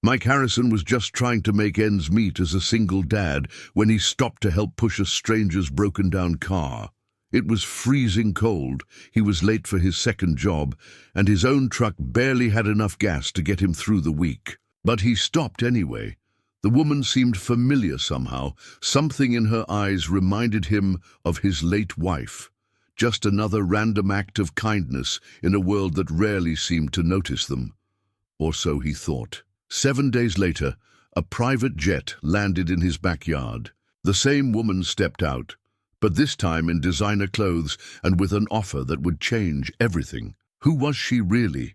Mike Harrison was just trying to make ends meet as a single dad when he stopped to help push a stranger's broken-down car. It was freezing cold, he was late for his second job, and his own truck barely had enough gas to get him through the week. But he stopped anyway. The woman seemed familiar somehow. Something in her eyes reminded him of his late wife. Just another random act of kindness in a world that rarely seemed to notice them. Or so he thought. 7 days later, a private jet landed in his backyard. The same woman stepped out, but this time in designer clothes and with an offer that would change everything. Who was she really?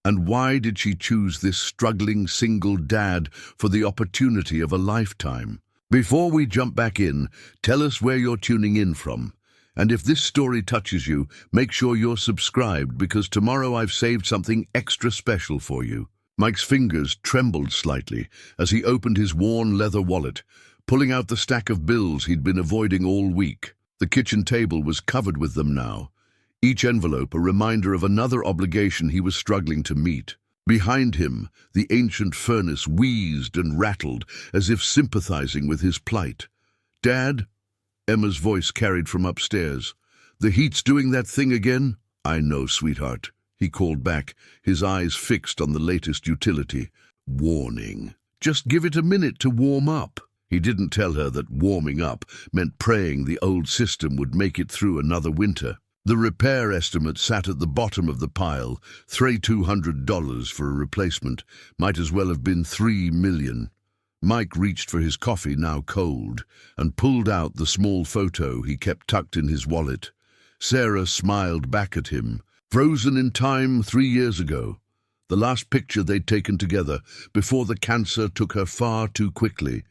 And why did she choose this struggling single dad for the opportunity of a lifetime? Before we jump back in, tell us where you're tuning in from. And if this story touches you, make sure you're subscribed because tomorrow I've saved something extra special for you. Mike's fingers trembled slightly as he opened his worn leather wallet, pulling out the stack of bills he'd been avoiding all week. The kitchen table was covered with them now, each envelope a reminder of another obligation he was struggling to meet. Behind him, the ancient furnace wheezed and rattled as if sympathizing with his plight. "Dad?" Emma's voice carried from upstairs. "The heat's doing that thing again?" "I know, sweetheart," he called back, his eyes fixed on the latest utility. Warning. Just give it a minute to warm up. He didn't tell her that warming up meant praying the old system would make it through another winter. The repair estimate sat at the bottom of the pile, $3,200 for a replacement. Might as well have been $3 million. Mike reached for his coffee, now cold, and pulled out the small photo he kept tucked in his wallet. Sarah smiled back at him. Frozen in time 3 years ago. The last picture they'd taken together, before the cancer took her far too quickly.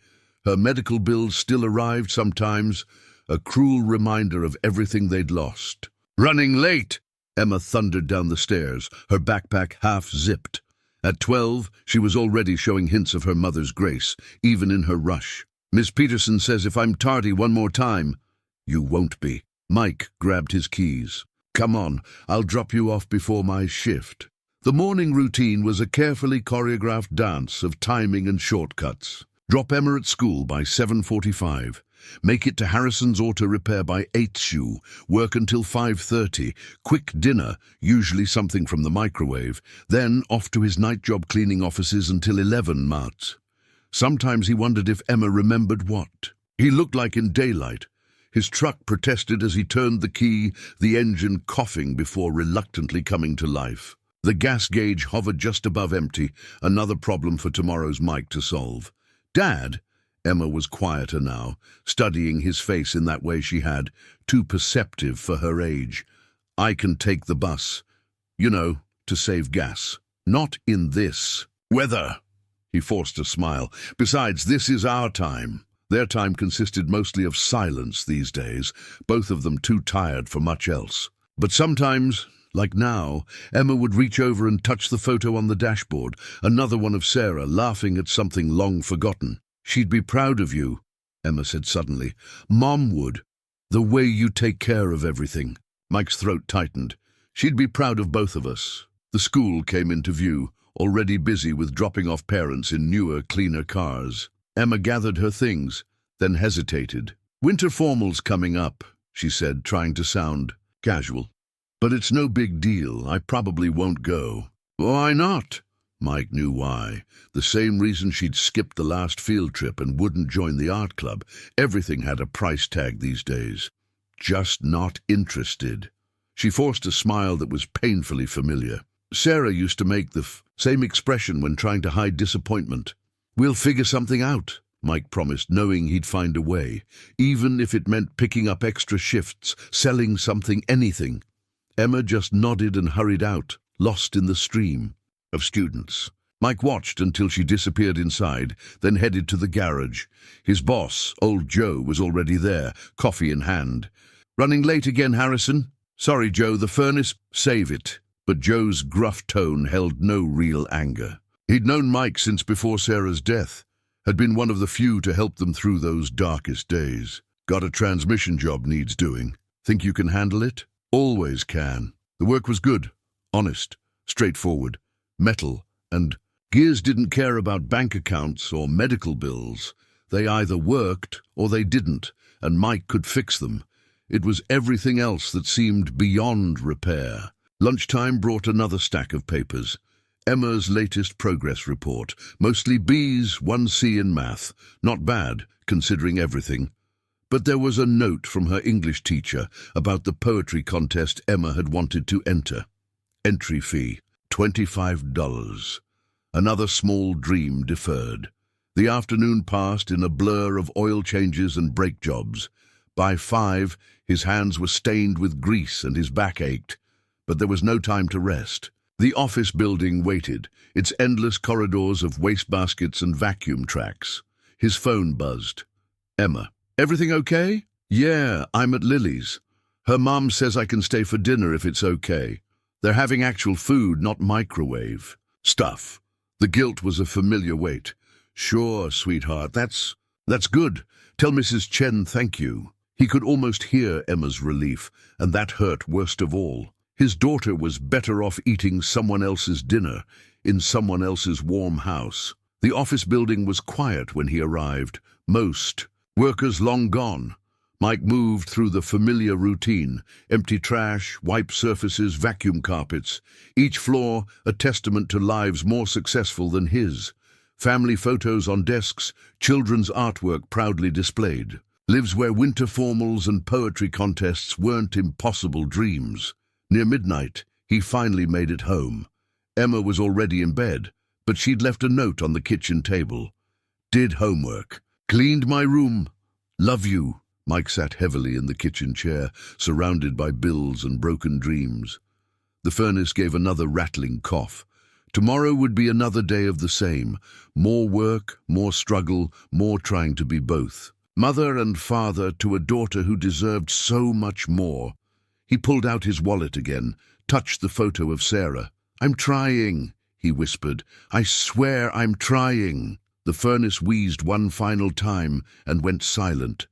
Her medical bills still arrived sometimes, a cruel reminder of everything they'd lost. "Running late!" Emma thundered down the stairs, her backpack half-zipped. At 12, she was already showing hints of her mother's grace, even in her rush. "Miss Peterson says if I'm tardy one more time—" "You won't be." Mike grabbed his keys. "Come on, I'll drop you off before my shift." The morning routine was a carefully choreographed dance of timing and shortcuts. Drop Emma at school by 7:45. Make it to Harrison's Auto Repair by 8 work until 5:30, quick dinner, usually something from the microwave, then off to his night job cleaning offices until 11 March. Sometimes he wondered if Emma remembered what. He looked like in daylight. His truck protested as he turned the key, the engine coughing before reluctantly coming to life. The gas gauge hovered just above empty, another problem for tomorrow's Mike to solve. "Dad?" Emma was quieter now, studying his face in that way she had, too perceptive for her age. "I can take the bus. You know, to save gas. Not in this weather." He forced a smile. "Besides, this is our time." Their time consisted mostly of silence these days, both of them too tired for much else. But sometimes, like now, Emma would reach over and touch the photo on the dashboard, another one of Sarah laughing at something long forgotten. "She'd be proud of you," Emma said suddenly. "Mom would. The way you take care of everything." Mike's throat tightened. "She'd be proud of both of us." The school came into view, already busy with dropping off parents in newer, cleaner cars. Emma gathered her things, then hesitated. "Winter formal's coming up," she said, trying to sound casual. "But it's no big deal. I probably won't go." "Why not?" Mike knew why. The same reason she'd skipped the last field trip and wouldn't join the art club. Everything had a price tag these days. Just not interested. She forced a smile that was painfully familiar. Sarah used to make the same expression when trying to hide disappointment. "We'll figure something out," Mike promised, knowing he'd find a way, even if it meant picking up extra shifts, selling something, anything. Emma just nodded and hurried out, lost in the stream of students. Mike watched until she disappeared inside, then headed to the garage. His boss, old Joe, was already there, coffee in hand. "Running late again, Harrison?" "Sorry, Joe, the furnace—" "Save it." But Joe's gruff tone held no real anger. He'd known Mike since before Sarah's death, had been one of the few to help them through those darkest days. "Got a transmission job needs doing. Think you can handle it?" "Always can." The work was good, honest, straightforward. Metal and Gears didn't care about bank accounts or medical bills. They either worked or they didn't, and Mike could fix them. It was everything else that seemed beyond repair. Lunchtime brought another stack of papers. Emma's latest progress report. Mostly B's, 1 C in math. Not bad, considering everything. But there was a note from her English teacher about the poetry contest Emma had wanted to enter. Entry fee, $25. Another small dream deferred. The afternoon passed in a blur of oil changes and brake jobs. By 5, his hands were stained with grease and his back ached. But there was no time to rest. The office building waited, its endless corridors of wastebaskets and vacuum tracks. His phone buzzed. Emma. Everything okay? Yeah, I'm at Lily's. Her mom says I can stay for dinner if it's okay. They're having actual food, not microwave. Stuff. The guilt was a familiar weight. Sure, sweetheart, that's good. Tell Mrs. Chen thank you. He could almost hear Emma's relief, and that hurt worst of all. His daughter was better off eating someone else's dinner in someone else's warm house. The office building was quiet when he arrived. Most workers long gone. Mike moved through the familiar routine, empty trash, wiped surfaces, vacuum carpets. Each floor a testament to lives more successful than his. Family photos on desks, children's artwork proudly displayed. Lives where winter formals and poetry contests weren't impossible dreams. Near midnight, he finally made it home. Emma was already in bed, but she'd left a note on the kitchen table. Did homework. Cleaned my room. Love you. Mike sat heavily in the kitchen chair, surrounded by bills and broken dreams. The furnace gave another rattling cough. Tomorrow would be another day of the same. More work, more struggle, more trying to be both. Mother and father to a daughter who deserved so much more. He pulled out his wallet again, touched the photo of Sarah. I'm trying, he whispered. I swear I'm trying. The furnace wheezed one final time and went silent,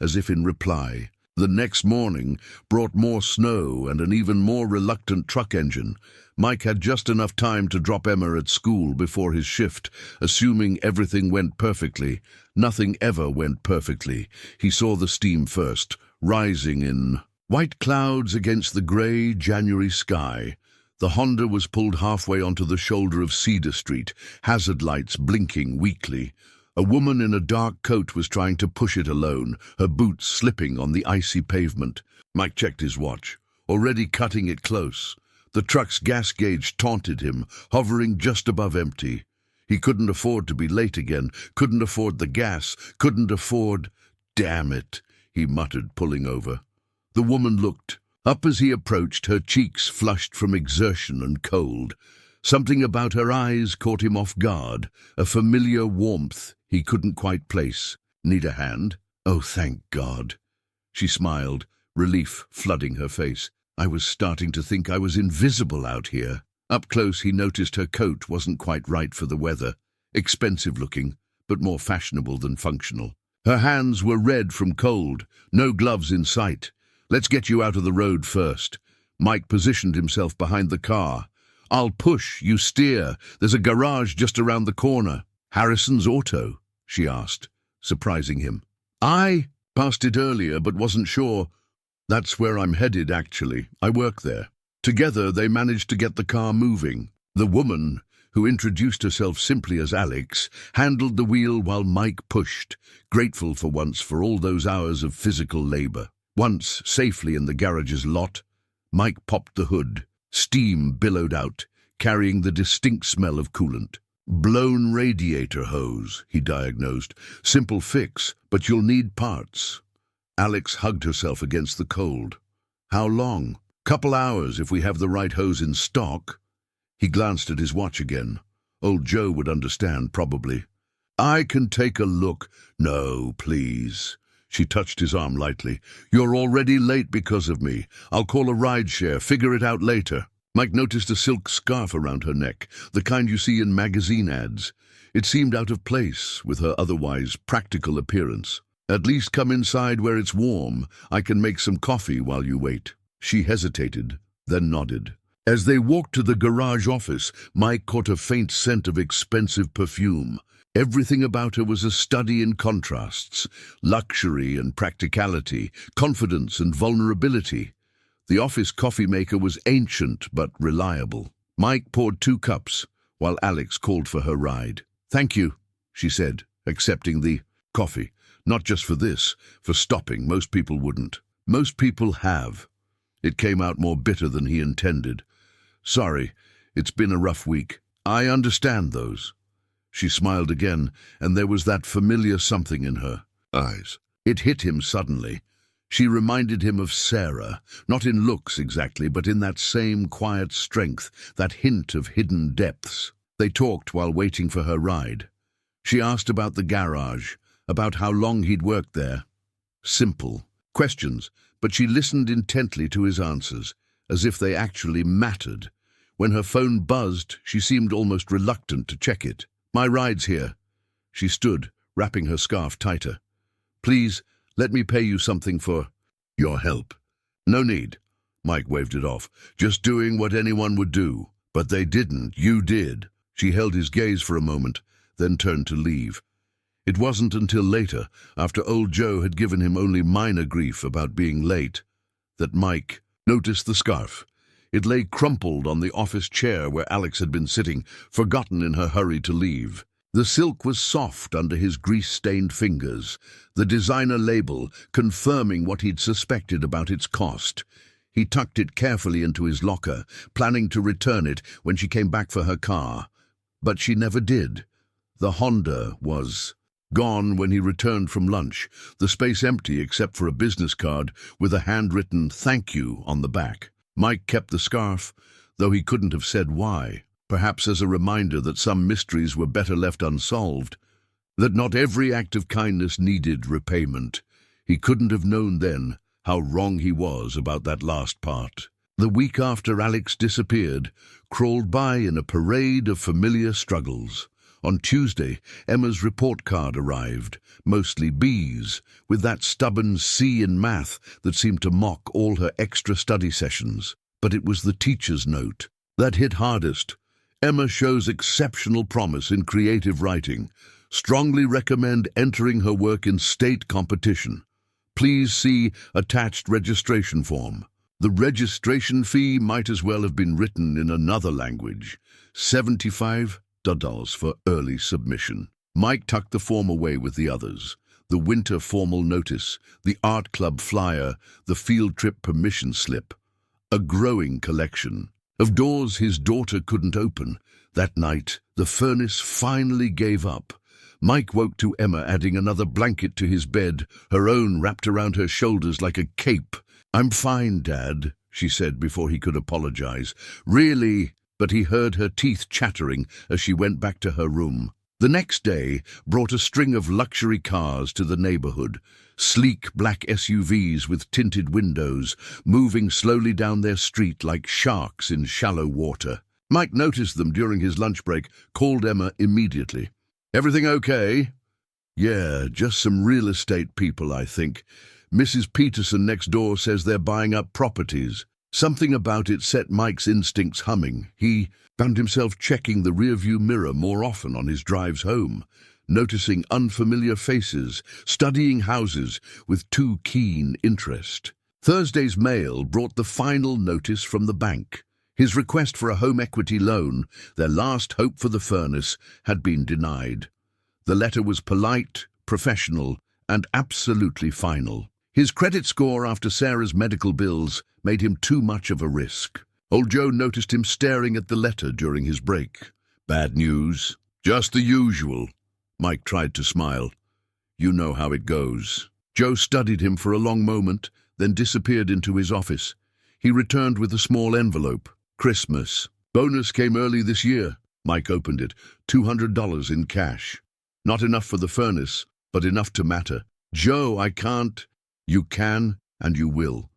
as if in reply. The next morning brought more snow and an even more reluctant truck engine. Mike had just enough time to drop Emma at school before his shift, assuming everything went perfectly. Nothing ever went perfectly. He saw the steam first, rising in white clouds against the grey January sky. The Honda was pulled halfway onto the shoulder of Cedar Street, hazard lights blinking weakly. A woman in a dark coat was trying to push it alone, her boots slipping on the icy pavement. Mike checked his watch, already cutting it close. The truck's gas gauge taunted him, hovering just above empty. He couldn't afford to be late again, couldn't afford the gas, couldn't afford— Damn it, he muttered, pulling over. The woman looked. Up as he approached, her cheeks flushed from exertion and cold. Something about her eyes caught him off guard, a familiar warmth he couldn't quite place. Need a hand? Oh, thank God. She smiled, relief flooding her face. I was starting to think I was invisible out here. Up close, he noticed her coat wasn't quite right for the weather. Expensive looking, but more fashionable than functional. Her hands were red from cold, no gloves in sight. Let's get you out of the road first. Mike positioned himself behind the car. I'll push, you steer. There's a garage just around the corner. Harrison's Auto, she asked, surprising him. I passed it earlier but wasn't sure. That's where I'm headed, actually. I work there. Together, they managed to get the car moving. The woman, who introduced herself simply as Alex, handled the wheel while Mike pushed, grateful for once for all those hours of physical labor. Once safely in the garage's lot, Mike popped the hood. Steam billowed out, carrying the distinct smell of coolant. Blown radiator hose, he diagnosed. Simple fix, but you'll need parts. Alex hugged herself against the cold. How long? Couple hours if we have the right hose in stock. He glanced at his watch again. Old Joe would understand, probably. I can take a look. No, please. She touched his arm lightly. You're already late because of me. I'll call a rideshare. Figure it out later. Mike noticed a silk scarf around her neck, the kind you see in magazine ads. It seemed out of place with her otherwise practical appearance. At least come inside where it's warm. I can make some coffee while you wait. She hesitated, then nodded. As they walked to the garage office, Mike caught a faint scent of expensive perfume. Everything about her was a study in contrasts, luxury and practicality, confidence and vulnerability. The office coffee maker was ancient but reliable. Mike poured 2 cups, while Alex called for her ride. "Thank you," she said, accepting the coffee. "Not just for this, for stopping. Most people wouldn't." "Most people have." It came out more bitter than he intended. "Sorry, it's been a rough week. I understand those." She smiled again, and there was that familiar something in her eyes. It hit him suddenly. She reminded him of Sarah, not in looks exactly, but in that same quiet strength, that hint of hidden depths. They talked while waiting for her ride. She asked about the garage, about how long he'd worked there. Simple questions, but she listened intently to his answers, as if they actually mattered. When her phone buzzed, she seemed almost reluctant to check it. "My ride's here." She stood, wrapping her scarf tighter. "Please, let me pay you something for your help." "No need." Mike waved it off. "Just doing what anyone would do." "But they didn't. You did." She held his gaze for a moment, then turned to leave. It wasn't until later, after old Joe had given him only minor grief about being late, that Mike noticed the scarf. It lay crumpled on the office chair where Alex had been sitting, forgotten in her hurry to leave. The silk was soft under his grease-stained fingers, the designer label confirming what he'd suspected about its cost. He tucked it carefully into his locker, planning to return it when she came back for her car. But she never did. The Honda was gone when he returned from lunch, the space empty except for a business card with a handwritten "thank you" on the back. Mike kept the scarf, though he couldn't have said why. Perhaps as a reminder that some mysteries were better left unsolved, that not every act of kindness needed repayment. He couldn't have known then how wrong he was about that last part. The week after Alex disappeared crawled by in a parade of familiar struggles. On Tuesday, Emma's report card arrived, mostly B's, with that stubborn C in math that seemed to mock all her extra study sessions. But it was the teacher's note that hit hardest. "Emma shows exceptional promise in creative writing. Strongly recommend entering her work in state competition. Please see attached registration form." The registration fee might as well have been written in another language. $75 for early submission. Mike tucked the form away with the others. The winter formal notice, the art club flyer, the field trip permission slip. A growing collection of doors his daughter couldn't open. That night, the furnace finally gave up. Mike woke to Emma adding another blanket to his bed, her own wrapped around her shoulders like a cape. "I'm fine, Dad," she said before he could apologize. "Really?" But he heard her teeth chattering as she went back to her room. The next day brought a string of luxury cars to the neighborhood, sleek black SUVs with tinted windows, moving slowly down their street like sharks in shallow water. Mike noticed them during his lunch break, called Emma immediately. "Everything okay?" "Yeah, just some real estate people, I think. Mrs. Peterson next door says they're buying up properties." Something about it set Mike's instincts humming. He found himself checking the rearview mirror more often on his drives home, noticing unfamiliar faces, studying houses with too keen interest. Thursday's mail brought the final notice from the bank. His request for a home equity loan, their last hope for the furnace, had been denied. The letter was polite, professional, and absolutely final. His credit score after Sarah's medical bills made him too much of a risk. Old Joe noticed him staring at the letter during his break. "Bad news?" "Just the usual." Mike tried to smile. "You know how it goes." Joe studied him for a long moment, then disappeared into his office. He returned with a small envelope. "Christmas. Bonus came early this year." Mike opened it. $200 in cash. Not enough for the furnace, but enough to matter. "Joe, I can't." "You can, and you will."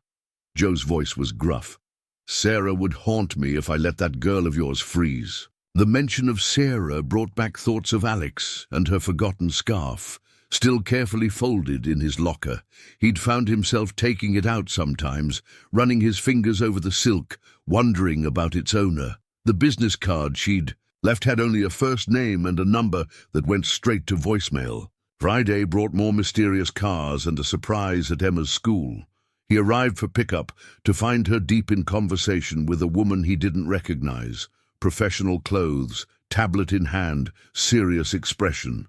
Joe's voice was gruff. "Sarah would haunt me if I let that girl of yours freeze." The mention of Sarah brought back thoughts of Alex and her forgotten scarf. still carefully folded in his locker. He'd found himself taking it out sometimes, running his fingers over the silk, wondering about its owner. The business card she'd left had only a first name and a number that went straight to voicemail. Friday brought more mysterious cars and a surprise at Emma's school. He arrived for pickup to find her deep in conversation with a woman he didn't recognize. Professional clothes, tablet in hand, serious expression.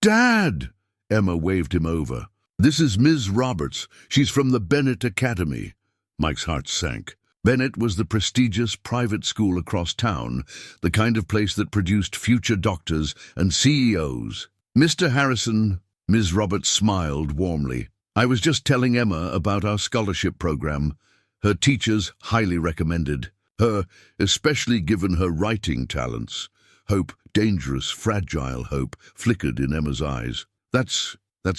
"Dad!" Emma waved him over. "This is Ms. Roberts. She's from the Bennett Academy." Mike's heart sank. Bennett was the prestigious private school across town, the kind of place that produced future doctors and CEOs. "Mr. Harrison," Ms. Roberts smiled warmly. "I was just telling Emma about our scholarship program. Her teachers highly recommended her, especially given her writing talents." Hope, dangerous, fragile hope, flickered in Emma's eyes. That's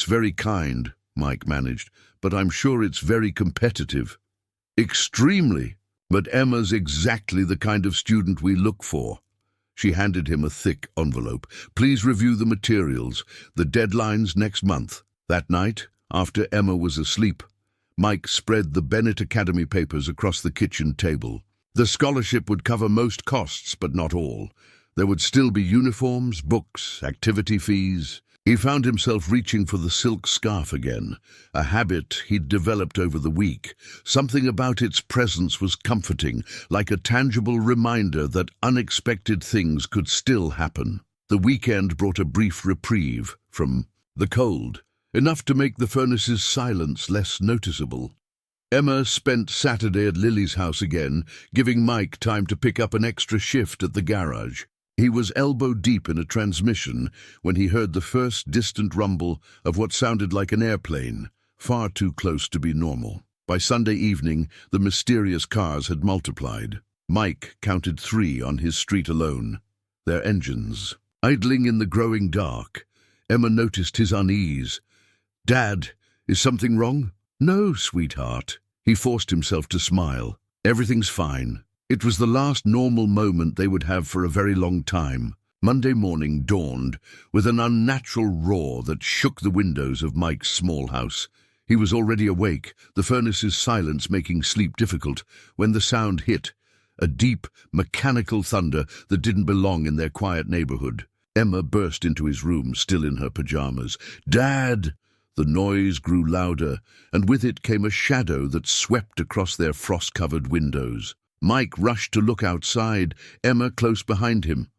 very kind," Mike managed, "but I'm sure it's very competitive." "Extremely. But Emma's exactly the kind of student we look for." She handed him a thick envelope. "Please review the materials. The deadline's next month." That night, after Emma was asleep, Mike spread the Bennett Academy papers across the kitchen table. The scholarship would cover most costs, but not all. There would still be uniforms, books, activity fees. He found himself reaching for the silk scarf again, a habit he'd developed over the week. Something about its presence was comforting, like a tangible reminder that unexpected things could still happen. The weekend brought a brief reprieve from the cold, enough to make the furnace's silence less noticeable. Emma spent Saturday at Lily's house again, giving Mike time to pick up an extra shift at the garage. He was elbow-deep in a transmission when he heard the first distant rumble of what sounded like an airplane, far too close to be normal. By Sunday evening, the mysterious cars had multiplied. Mike counted 3 on his street alone. Their engines idling in the growing dark. Emma noticed his unease. "Dad, is something wrong?" "No, sweetheart." He forced himself to smile. "Everything's fine." It was the last normal moment they would have for a very long time. Monday morning dawned with an unnatural roar that shook the windows of Mike's small house. He was already awake, the furnace's silence making sleep difficult, when the sound hit, a deep, mechanical thunder that didn't belong in their quiet neighborhood. Emma burst into his room, still in her pajamas. "Dad!" The noise grew louder, and with it came a shadow that swept across their frost-covered windows. Mike rushed to look outside, Emma close behind him.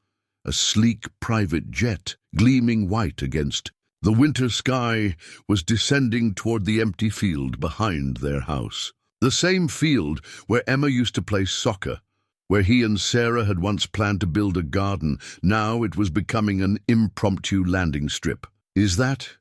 A sleek private jet, gleaming white against the winter sky, was descending toward the empty field behind their house. The same field where Emma used to play soccer, where he and Sarah had once planned to build a garden. Now it was becoming an impromptu landing strip. "Is that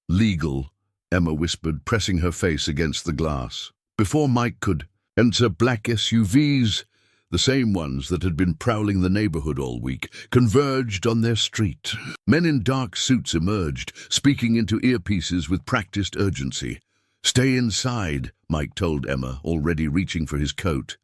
legal?" Emma whispered, pressing her face against the glass. Before Mike could enter, black SUVs, the same ones that had been prowling the neighborhood all week, converged on their street. Men in dark suits emerged, speaking into earpieces with practiced urgency. "Stay inside," Mike told Emma, already reaching for his coat.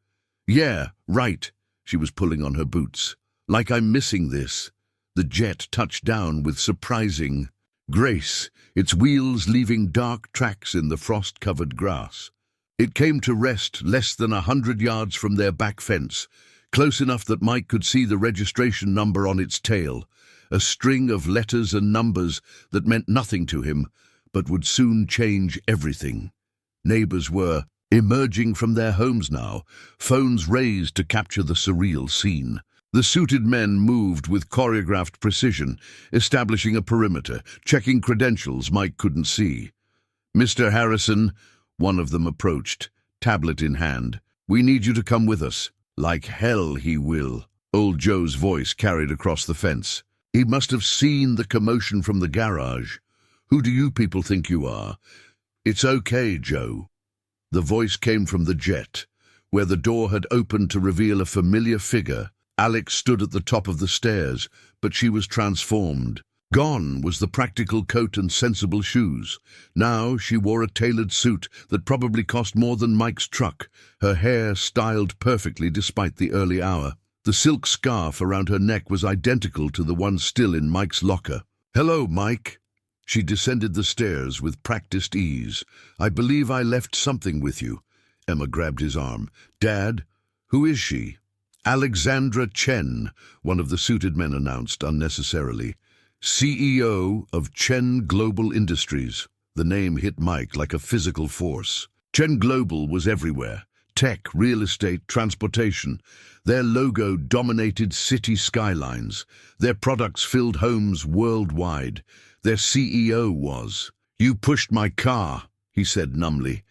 "Yeah, right." She was pulling on her boots. "Like I'm missing this." The jet touched down with surprising grace, its wheels leaving dark tracks in the frost-covered grass. It came to rest less than 100 yards from their back fence, close enough that Mike could see the registration number on its tail, a string of letters and numbers that meant nothing to him, but would soon change everything. Neighbors were emerging from their homes now, phones raised to capture the surreal scene. The suited men moved with choreographed precision, establishing a perimeter, checking credentials Mike couldn't see. "Mr. Harrison," one of them approached, tablet in hand. "We need you to come with us." "Like hell he will," old Joe's voice carried across the fence. He must have seen the commotion from the garage. "Who do you people think you are?" "It's okay, Joe." The voice came from the jet, where the door had opened to reveal a familiar figure. Alex stood at the top of the stairs, but she was transformed. Gone was the practical coat and sensible shoes. Now she wore a tailored suit that probably cost more than Mike's truck, her hair styled perfectly despite the early hour. The silk scarf around her neck was identical to the one still in Mike's locker. "Hello, Mike." She descended the stairs with practiced ease. "I believe I left something with you." Emma grabbed his arm. "Dad, who is she?" "Alexandra Chen," one of the suited men announced unnecessarily. "CEO of Chen Global Industries." The name hit Mike like a physical force. Chen Global was everywhere. Tech, real estate, transportation. Their logo dominated city skylines. Their products filled homes worldwide. Their CEO was. "You pushed my car," he said numbly.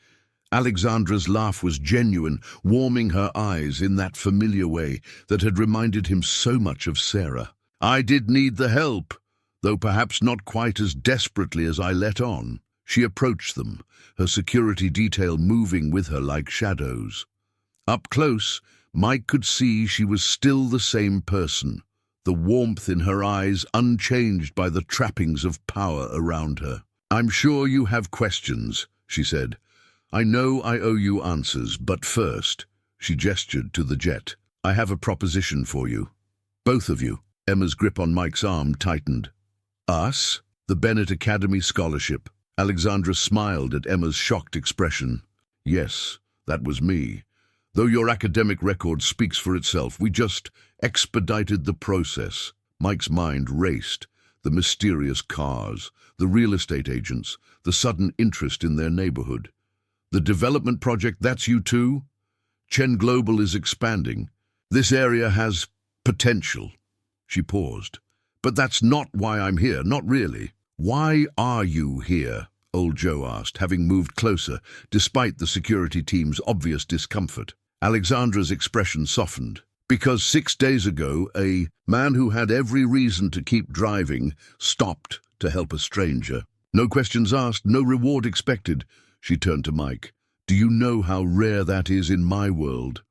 Alexandra's laugh was genuine, warming her eyes in that familiar way that had reminded him so much of Sarah. "I did need the help, though perhaps not quite as desperately as I let on." She approached them, her security detail moving with her like shadows. Up close, Mike could see she was still the same person, the warmth in her eyes unchanged by the trappings of power around her. "I'm sure you have questions," she said. "I know I owe you answers, but first," she gestured to the jet, "I have a proposition for you. Both of you." Emma's grip on Mike's arm tightened. "Us?" "The Bennett Academy Scholarship." Alexandra smiled at Emma's shocked expression. "Yes, that was me. Though your academic record speaks for itself, we just expedited the process." Mike's mind raced. The mysterious cars, the real estate agents, the sudden interest in their neighborhood. "The development project, that's you too?" "Chen Global is expanding. This area has potential." She paused. "But that's not why I'm here, not really." "Why are you here?" Old Joe asked, having moved closer, despite the security team's obvious discomfort. Alexandra's expression softened. "Because 6 days ago, a man who had every reason to keep driving stopped to help a stranger. No questions asked, no reward expected." She turned to Mike. "Do you know how rare that is in my world?"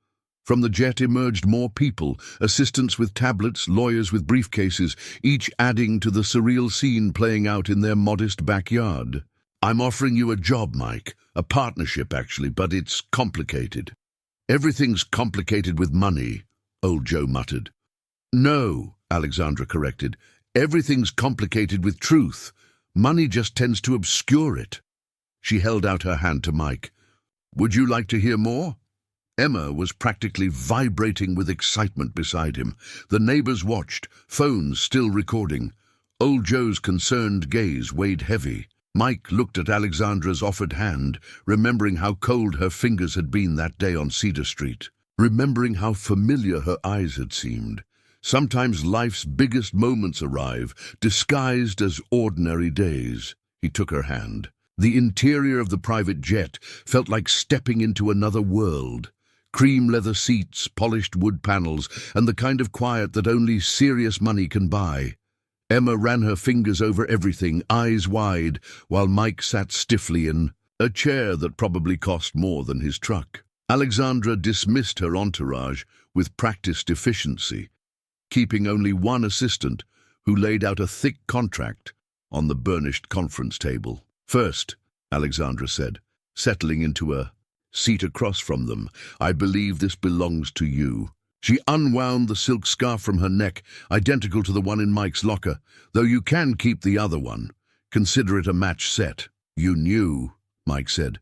From the jet emerged more people, assistants with tablets, lawyers with briefcases, each adding to the surreal scene playing out in their modest backyard. "I'm offering you a job, Mike. A partnership, actually, but it's complicated." "Everything's complicated with money," Old Joe muttered. "No," Alexandra corrected. "Everything's complicated with truth. Money just tends to obscure it." She held out her hand to Mike. "Would you like to hear more?" Emma was practically vibrating with excitement beside him. The neighbors watched, phones still recording. Old Joe's concerned gaze weighed heavy. Mike looked at Alexandra's offered hand, remembering how cold her fingers had been that day on Cedar Street, remembering how familiar her eyes had seemed. Sometimes life's biggest moments arrive, disguised as ordinary days. He took her hand. The interior of the private jet felt like stepping into another world. Cream leather seats, polished wood panels, and the kind of quiet that only serious money can buy. Emma ran her fingers over everything, eyes wide, while Mike sat stiffly in a chair that probably cost more than his truck. Alexandra dismissed her entourage with practiced efficiency, keeping only one assistant who laid out a thick contract on the burnished conference table. "First," Alexandra said, settling into a seat across from them, "I believe this belongs to you." She unwound the silk scarf from her neck, identical to the one in Mike's locker, "though you can keep the other one. Consider it a match set." "You knew," Mike said,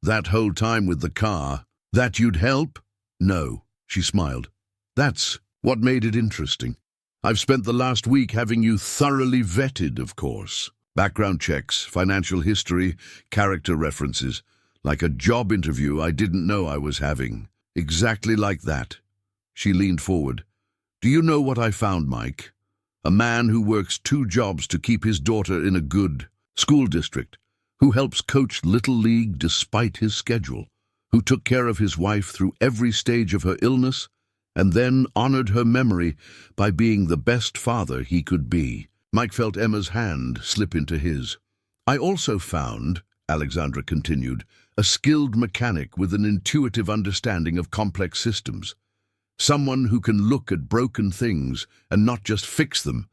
"that whole time with the car, that you'd help?" "No," she smiled. "That's what made it interesting. I've spent the last week having you thoroughly vetted, of course. Background checks, financial history, character references. Like a job interview I didn't know I was having. Exactly like that." She leaned forward. "Do you know what I found, Mike? A man who works 2 jobs to keep his daughter in a good school district, who helps coach Little League despite his schedule, who took care of his wife through every stage of her illness, and then honored her memory by being the best father he could be." Mike felt Emma's hand slip into his. "I also found," Alexandra continued, "a skilled mechanic with an intuitive understanding of complex systems. Someone who can look at broken things and not just fix them,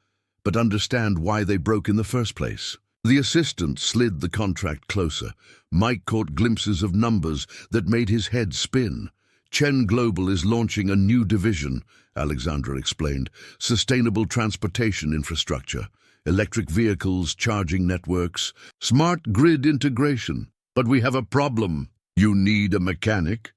but understand why they broke in the first place." The assistant slid the contract closer. Mike caught glimpses of numbers that made his head spin. "Chen Global is launching a new division," Alexandra explained. "Sustainable transportation infrastructure. electric vehicles, charging networks, smart grid integration. But we have a problem. You need a mechanic.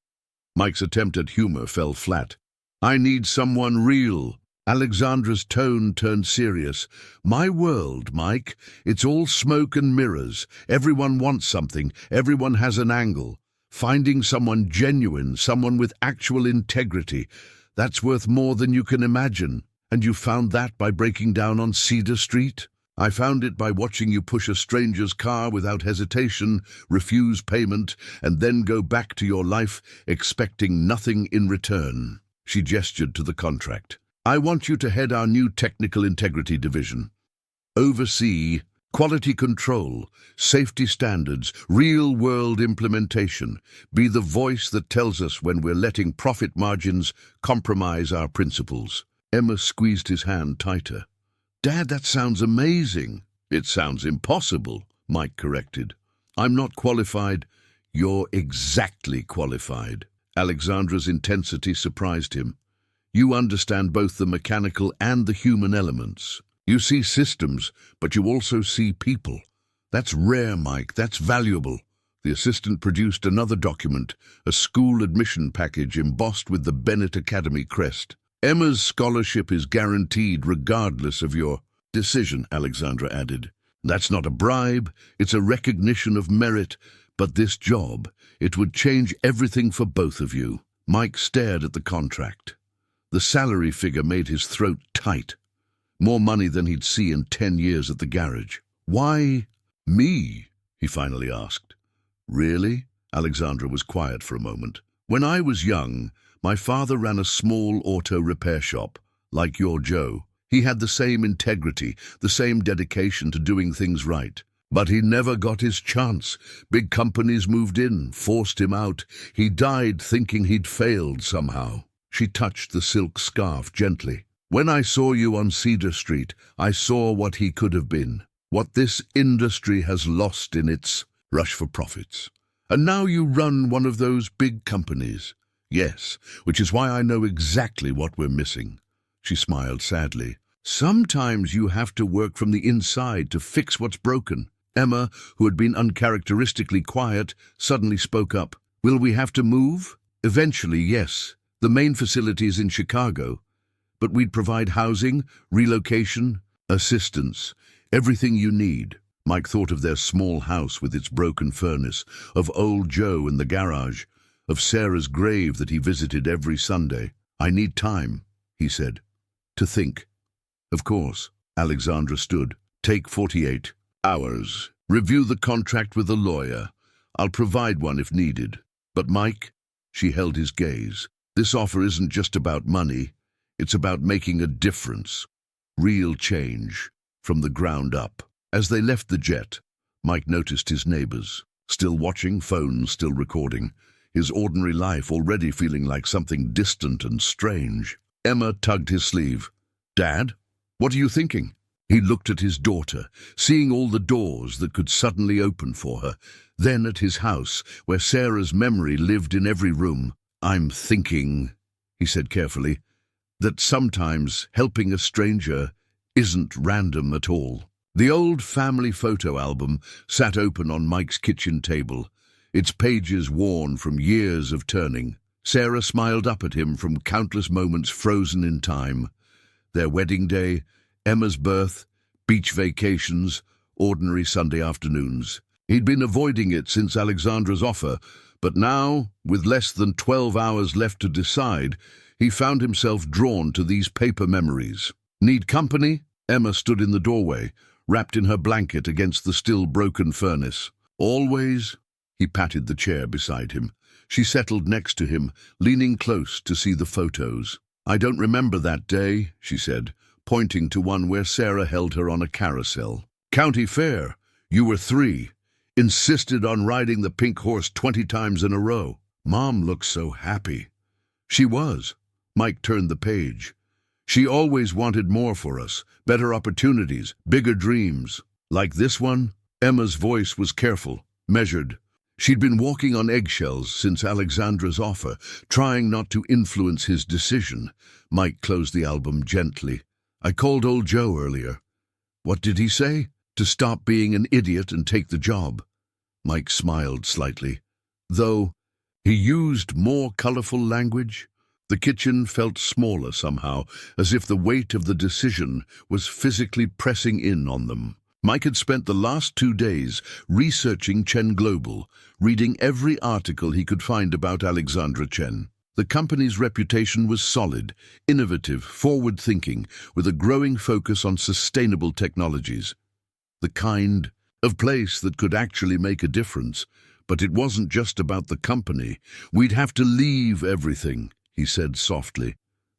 Mike's attempt at humor fell flat. I need someone real. Alexandra's tone turned serious. My world, Mike, it's all smoke and mirrors. Everyone wants something. Everyone has an angle. Finding someone genuine, someone with actual integrity, that's worth more than you can imagine. And you found that by breaking down on Cedar Street? I found it by watching you push a stranger's car without hesitation, refuse payment, and then go back to your life expecting nothing in return. She gestured to the contract. I want you to head our new technical integrity division. Oversee quality control, safety standards, real-world implementation. Be the voice that tells us when we're letting profit margins compromise our principles. Emma squeezed his hand tighter. Dad, that sounds amazing. It sounds impossible, Mike corrected. I'm not qualified. You're exactly qualified. Alexandra's intensity surprised him. You understand both the mechanical and the human elements. You see systems, but you also see people. That's rare, Mike. That's valuable. The assistant produced another document, a school admission package embossed with the Bennett Academy crest. Emma's scholarship is guaranteed regardless of your decision, Alexandra added. That's not a bribe, it's a recognition of merit, but this job, it would change everything for both of you. Mike stared at the contract. The salary figure made his throat tight. More money than he'd see in 10 years at the garage. Why me? He finally asked. Really? Alexandra was quiet for a moment. When I was young, my father ran a small auto repair shop, like your Joe. He had the same integrity, the same dedication to doing things right. But he never got his chance. Big companies moved in, forced him out. He died thinking he'd failed somehow. She touched the silk scarf gently. When I saw you on Cedar Street, I saw what he could have been, what this industry has lost in its rush for profits. And now you run one of those big companies. Yes, which is why I know exactly what we're missing. She smiled sadly. Sometimes you have to work from the inside to fix what's broken. Emma, who had been uncharacteristically quiet, suddenly spoke up. Will we have to move? Eventually, yes. The main facility is in Chicago. But we'd provide housing, relocation, assistance, everything you need. Mike thought of their small house with its broken furnace, of old Joe in the garage, of Sarah's grave that he visited every Sunday. I need time, he said, to think. Of course, Alexandra stood. Take 48 hours. Review the contract with a lawyer. I'll provide one if needed. But Mike, she held his gaze. This offer isn't just about money. It's about making a difference. Real change, from the ground up. As they left the jet, Mike noticed his neighbors, still watching, phones still recording, his ordinary life already feeling like something distant and strange. Emma tugged his sleeve. Dad, what are you thinking? He looked at his daughter, seeing all the doors that could suddenly open for her, then at his house, where Sarah's memory lived in every room. I'm thinking, he said carefully, that sometimes helping a stranger isn't random at all. The old family photo album sat open on Mike's kitchen table, its pages worn from years of turning. Sarah smiled up at him from countless moments frozen in time. Their wedding day, Emma's birth, beach vacations, ordinary Sunday afternoons. He'd been avoiding it since Alexandra's offer, but now, with less than 12 hours left to decide, he found himself drawn to these paper memories. Need company? Emma stood in the doorway, wrapped in her blanket against the still broken furnace. Always? He patted the chair beside him. She settled next to him, leaning close to see the photos. I don't remember that day, she said, pointing to one where Sarah held her on a carousel. County Fair. You were 3. Insisted on riding the pink horse 20 times in a row. Mom looked so happy. She was. Mike turned the page. She always wanted more for us, better opportunities, bigger dreams. Like this one? Emma's voice was careful, measured. She'd been walking on eggshells since Alexandra's offer, trying not to influence his decision. Mike closed the album gently. I called old Joe earlier. What did he say? To stop being an idiot and take the job. Mike smiled slightly. Though he used more colorful language, the kitchen felt smaller somehow, as if the weight of the decision was physically pressing in on them. Mike had spent the last 2 days researching Chen Global, reading every article he could find about Alexandra Chen. The company's reputation was solid, innovative, forward-thinking, with a growing focus on sustainable technologies. The kind of place that could actually make a difference. But it wasn't just about the company. We'd have to leave everything, he said softly.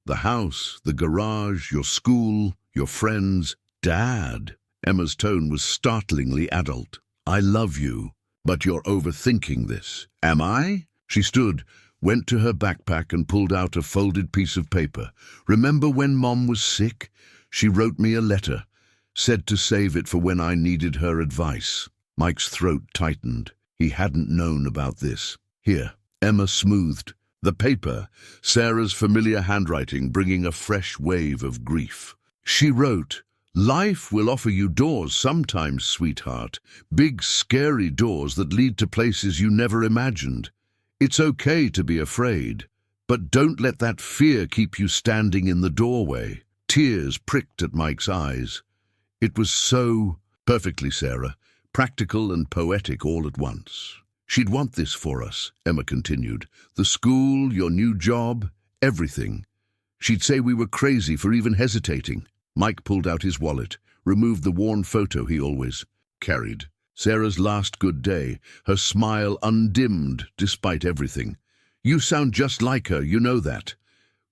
The house, the garage, your school, your friends. Dad. Emma's tone was startlingly adult. I love you, but you're overthinking this. Am I? She stood, went to her backpack and pulled out a folded piece of paper. Remember when Mom was sick? She wrote me a letter, said to save it for when I needed her advice. Mike's throat tightened. He hadn't known about this. Here, Emma smoothed the paper, Sarah's familiar handwriting bringing a fresh wave of grief. She wrote, "Life will offer you doors sometimes, sweetheart. Big, scary doors that lead to places you never imagined. It's okay to be afraid, but don't let that fear keep you standing in the doorway." Tears pricked at Mike's eyes. It was so perfectly Sarah, practical and poetic all at once. She'd want this for us, Emma continued. The school, your new job, everything. She'd say we were crazy for even hesitating. Mike pulled out his wallet, removed the worn photo he always carried. Sarah's last good day, her smile undimmed despite everything. You sound just like her, you know that.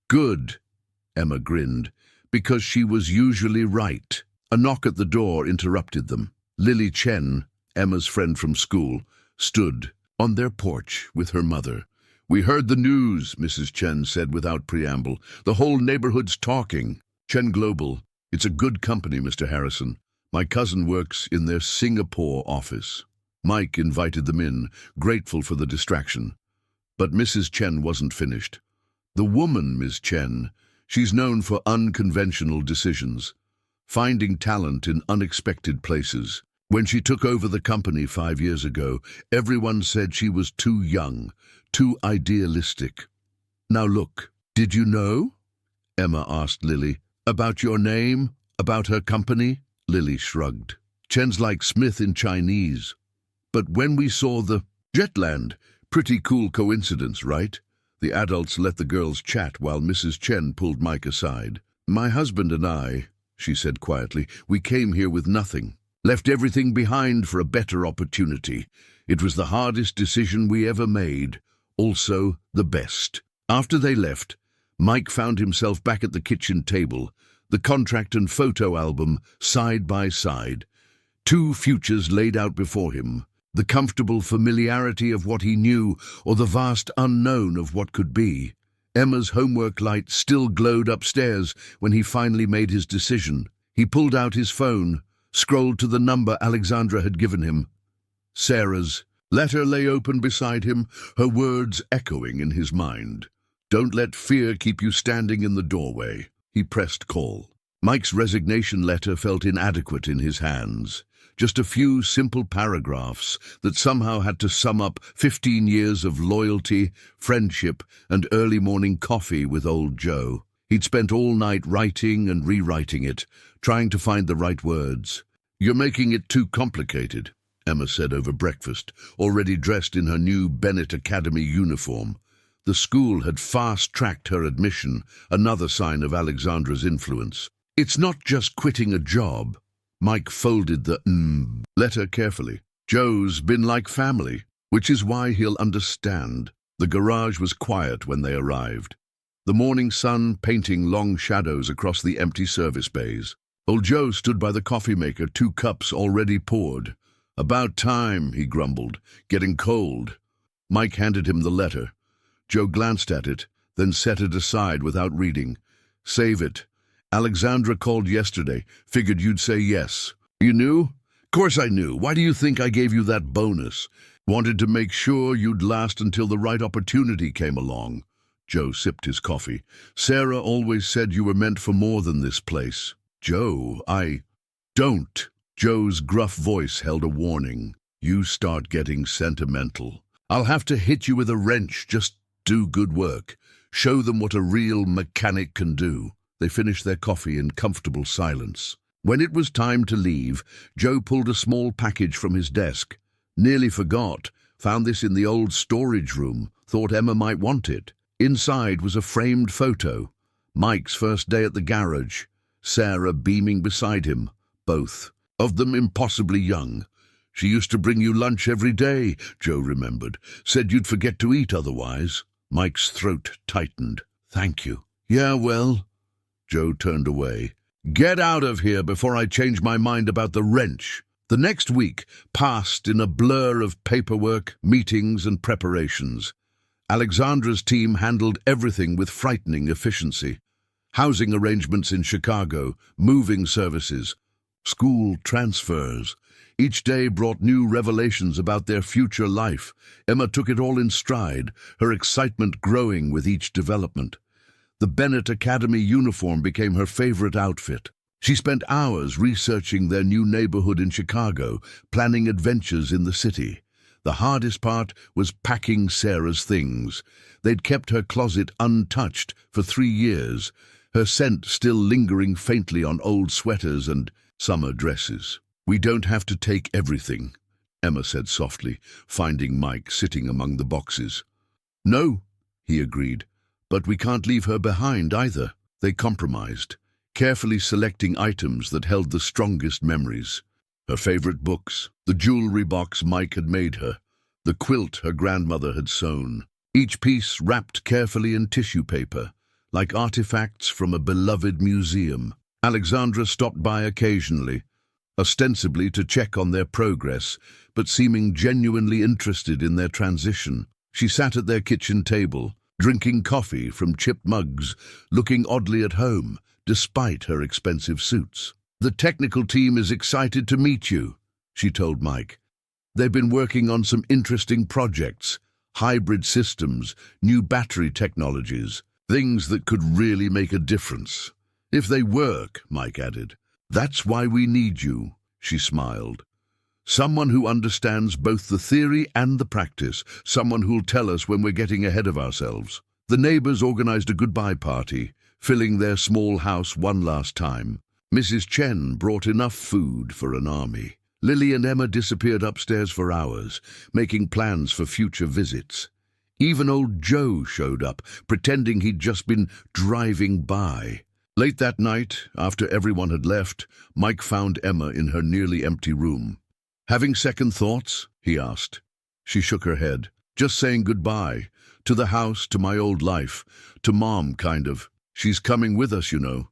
Good, Emma grinned, because she was usually right. A knock at the door interrupted them. Lily Chen, Emma's friend from school, stood on their porch with her mother. We heard the news, Mrs. Chen said without preamble. The whole neighborhood's talking. Chen Global, it's a good company, Mr. Harrison. My cousin works in their Singapore office. Mike invited them in, grateful for the distraction. But Mrs. Chen wasn't finished. The woman, Ms. Chen, she's known for unconventional decisions, finding talent in unexpected places. When she took over the company 5 years ago, everyone said she was too young, too idealistic. Now look, did you know? Emma asked Lily. About your name? About her company? Lily shrugged. Chen's like Smith in Chinese. But when we saw the Jetland, pretty cool coincidence, right? The adults let the girls chat while Mrs. Chen pulled Mike aside. My husband and I, she said quietly, we came here with nothing. Left everything behind for a better opportunity. It was the hardest decision we ever made, also the best. After they left, Mike found himself back at the kitchen table, the contract and photo album side by side. 2 futures laid out before him, the comfortable familiarity of what he knew or the vast unknown of what could be. Emma's homework light still glowed upstairs when he finally made his decision. He pulled out his phone, scrolled to the number Alexandra had given him. Sarah's letter lay open beside him, her words echoing in his mind. Don't let fear keep you standing in the doorway. He pressed call. Mike's resignation letter felt inadequate in his hands. Just a few simple paragraphs that somehow had to sum up 15 years of loyalty, friendship, and early morning coffee with old Joe. He'd spent all night writing and rewriting it, trying to find the right words. You're making it too complicated, Emma said over breakfast, already dressed in her new Bennett Academy uniform. The school had fast-tracked her admission, another sign of Alexandra's influence. It's not just quitting a job. Mike folded the letter carefully. Joe's been like family, which is why he'll understand. The garage was quiet when they arrived, the morning sun painting long shadows across the empty service bays. Old Joe stood by the coffee maker, 2 cups already poured. About time, he grumbled, getting cold. Mike handed him the letter. Joe glanced at it, then set it aside without reading. Save it. Alexandra called yesterday. Figured you'd say yes. You knew? Course I knew. Why do you think I gave you that bonus? Wanted to make sure you'd last until the right opportunity came along. Joe sipped his coffee. Sarah always said you were meant for more than this place. Joe, Don't. Joe's gruff voice held a warning. You start getting sentimental. I'll have to hit you with a wrench. Just do good work. Show them what a real mechanic can do. They finished their coffee in comfortable silence. When it was time to leave, Joe pulled a small package from his desk. Nearly forgot. Found this in the old storage room. Thought Emma might want it. Inside was a framed photo. Mike's first day at the garage. Sarah beaming beside him. Both of them impossibly young. She used to bring you lunch every day, Joe remembered. Said you'd forget to eat otherwise. Mike's throat tightened. Thank you. Yeah, well. Joe turned away. Get out of here before I change my mind about the wrench. The next week passed in a blur of paperwork, meetings, and preparations. Alexandra's team handled everything with frightening efficiency. Housing arrangements in Chicago, moving services, school transfers. Each day brought new revelations about their future life. Emma took it all in stride, her excitement growing with each development. The Bennett Academy uniform became her favorite outfit. She spent hours researching their new neighborhood in Chicago, planning adventures in the city. The hardest part was packing Sarah's things. They'd kept her closet untouched for 3 years, her scent still lingering faintly on old sweaters and summer dresses. We don't have to take everything, Emma said softly, finding Mike sitting among the boxes. No, he agreed, but we can't leave her behind either. They compromised, carefully selecting items that held the strongest memories. Her favorite books, the jewelry box Mike had made her, the quilt her grandmother had sewn, each piece wrapped carefully in tissue paper, like artifacts from a beloved museum. Alexandra stopped by occasionally, ostensibly to check on their progress, but seeming genuinely interested in their transition. She sat at their kitchen table, drinking coffee from chipped mugs, looking oddly at home, despite her expensive suits. The technical team is excited to meet you, she told Mike. They've been working on some interesting projects, hybrid systems, new battery technologies, things that could really make a difference. If they work, Mike added. That's why we need you, she smiled. Someone who understands both the theory and the practice, someone who'll tell us when we're getting ahead of ourselves. The neighbors organized a goodbye party, filling their small house one last time. Mrs. Chen brought enough food for an army. Lily and Emma disappeared upstairs for hours, making plans for future visits. Even old Joe showed up, pretending he'd just been driving by. Late that night, after everyone had left, Mike found Emma in her nearly empty room. Having second thoughts? He asked. She shook her head. Just saying goodbye. To the house, to my old life. To Mom, kind of. She's coming with us, you know.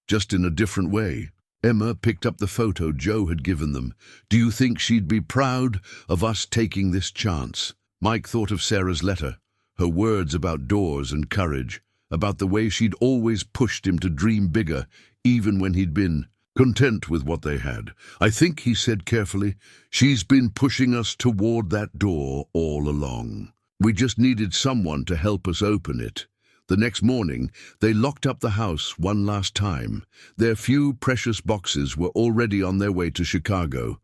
Just in a different way. Emma picked up the photo Joe had given them. Do you think she'd be proud of us taking this chance? Mike thought of Sarah's letter, her words about doors and courage, about the way she'd always pushed him to dream bigger, even when he'd been content with what they had. I think, he said carefully, she's been pushing us toward that door all along. We just needed someone to help us open it. The next morning, they locked up the house one last time. Their few precious boxes were already on their way to Chicago.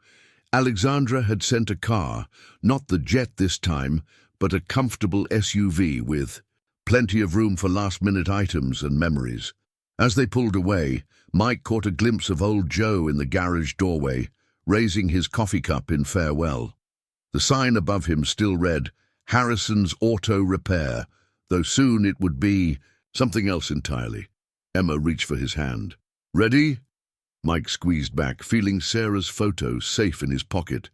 Alexandra had sent a car, not the jet this time, but a comfortable SUV with plenty of room for last-minute items and memories. As they pulled away, Mike caught a glimpse of old Joe in the garage doorway, raising his coffee cup in farewell. The sign above him still read, Harrison's Auto Repair, though soon it would be something else entirely. Emma reached for his hand. Ready? Mike squeezed back, feeling Sarah's photo safe in his pocket.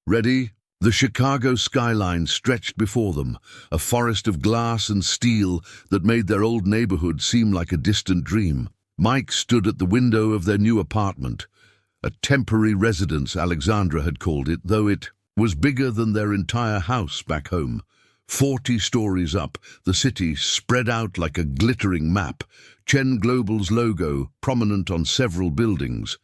Ready? The Chicago skyline stretched before them, a forest of glass and steel that made their old neighborhood seem like a distant dream. Mike stood at the window of their new apartment, a temporary residence Alexandra had called it, though it was bigger than their entire house back home. 40 stories up, the city spread out like a glittering map, Chen Global's logo prominent on several buildings.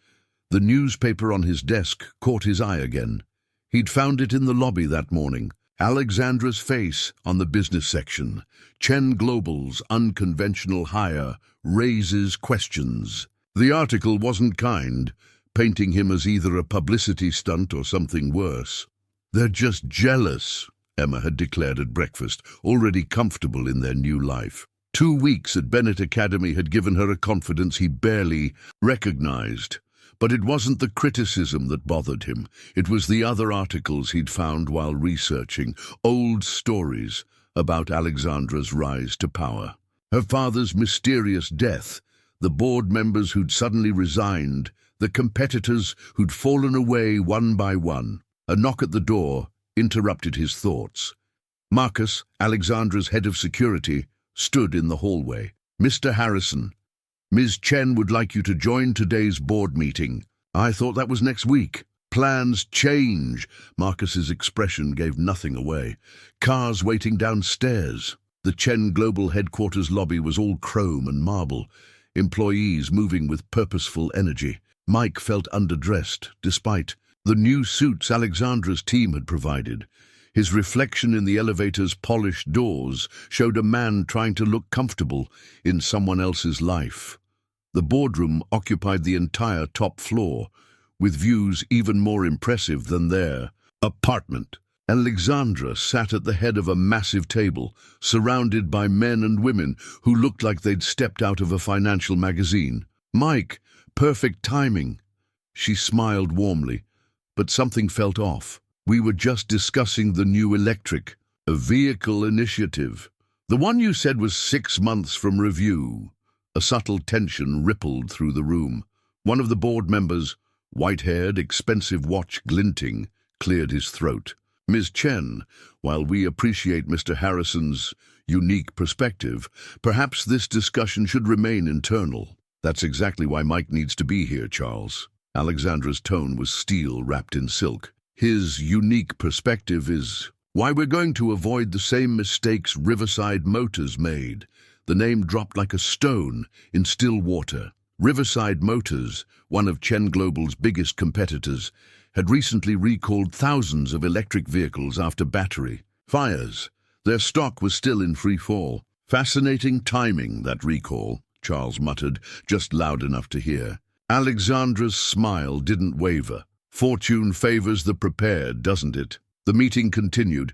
The newspaper on his desk caught his eye again. He'd found it in the lobby that morning. Alexandra's face on the business section. Chen Global's unconventional hire raises questions. The article wasn't kind. painting him as either a publicity stunt or something worse. "They're just jealous," Emma had declared at breakfast, already comfortable in their new life. 2 weeks at Bennett Academy had given her a confidence he barely recognized. But it wasn't the criticism that bothered him. It was the other articles he'd found while researching, old stories about Alexandra's rise to power. Her father's mysterious death, the board members who'd suddenly resigned, the competitors who'd fallen away one by one. A knock at the door interrupted his thoughts. Marcus, Alexandra's head of security, stood in the hallway. "Mr. Harrison, Ms. Chen would like you to join today's board meeting." "I thought that was next week." "Plans change." Marcus's expression gave nothing away. "Cars waiting downstairs." The Chen Global headquarters lobby was all chrome and marble, employees moving with purposeful energy. Mike felt underdressed, despite the new suits Alexandra's team had provided. His reflection in the elevator's polished doors showed a man trying to look comfortable in someone else's life. The boardroom occupied the entire top floor, with views even more impressive than their apartment. Alexandra sat at the head of a massive table, surrounded by men and women who looked like they'd stepped out of a financial magazine. "Mike, perfect timing." She smiled warmly, but something felt off. "We were just discussing the new electric, a vehicle initiative. The one you said was 6 months from review." A subtle tension rippled through the room. One of the board members, white-haired, expensive watch glinting, cleared his throat. "Ms. Chen, while we appreciate Mr. Harrison's unique perspective, perhaps this discussion should remain internal." "That's exactly why Mike needs to be here, Charles." Alexandra's tone was steel wrapped in silk. "His unique perspective is why we're going to avoid the same mistakes Riverside Motors made." The name dropped like a stone in still water. Riverside Motors, one of Chen Global's biggest competitors, had recently recalled thousands of electric vehicles after battery fires. Their stock was still in free fall. "Fascinating timing, that recall," Charles muttered, just loud enough to hear. Alexandra's smile didn't waver. "Fortune favors the prepared, doesn't it?" The meeting continued,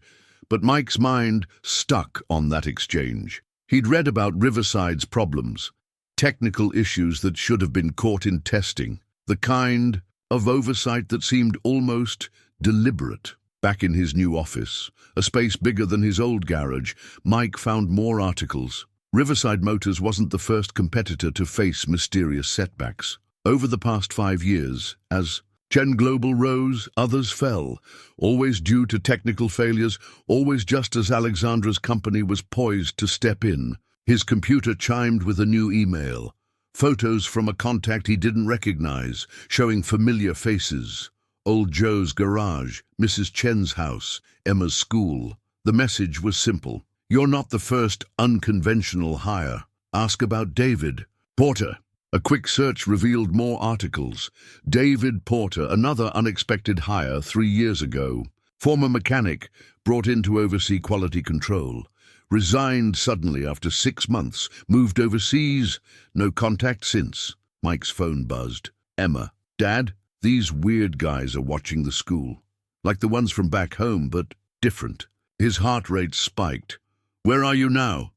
but Mike's mind stuck on that exchange. He'd read about Riverside's problems, technical issues that should have been caught in testing, the kind of oversight that seemed almost deliberate. Back in his new office, a space bigger than his old garage, Mike found more articles. Riverside Motors wasn't the first competitor to face mysterious setbacks. Over the past 5 years, as Chen Global rose, others fell, always due to technical failures, always just as Alexandra's company was poised to step in. His computer chimed with a new email. Photos from a contact he didn't recognize, showing familiar faces. Old Joe's garage, Mrs. Chen's house, Emma's school. The message was simple. "You're not the first unconventional hire. Ask about David Porter." A quick search revealed more articles. David Porter, another unexpected hire 3 years ago. Former mechanic, brought in to oversee quality control. Resigned suddenly after 6 months, moved overseas, no contact since. Mike's phone buzzed. "Emma, Dad, these weird guys are watching the school. Like the ones from back home, but different." His heart rate spiked. "Where are you now?"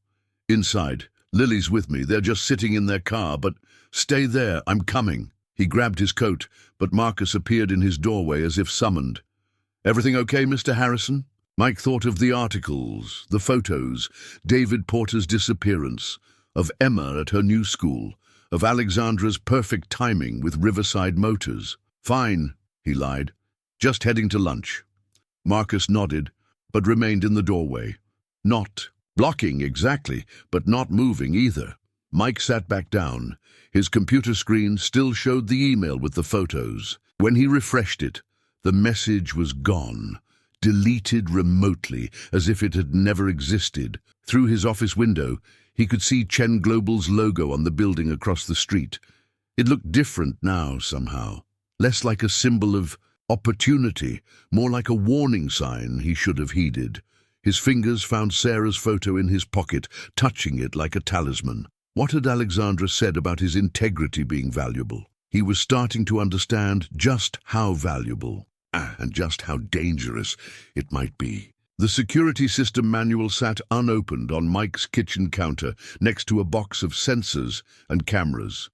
"Inside. Lily's with me. They're just sitting in their car, but stay there, I'm coming." He grabbed his coat, but Marcus appeared in his doorway as if summoned. "Everything okay, Mr. Harrison?" Mike thought of the articles, the photos, David Porter's disappearance, of Emma at her new school, of Alexandra's perfect timing with Riverside Motors. "Fine," he lied. "Just heading to lunch." Marcus nodded, but remained in the doorway. Not blocking exactly, but not moving either. Mike sat back down. His computer screen still showed the email with the photos. When he refreshed it, the message was gone, deleted remotely, as if it had never existed. Through his office window, he could see Chen Global's logo on the building across the street. It looked different now, somehow. Less like a symbol of opportunity, more like a warning sign he should have heeded. His fingers found Sarah's photo in his pocket, touching it like a talisman. What had Alexandra said about his integrity being valuable? He was starting to understand just how valuable and just how dangerous it might be. The security system manual sat unopened on Mike's kitchen counter next to a box of sensors and cameras.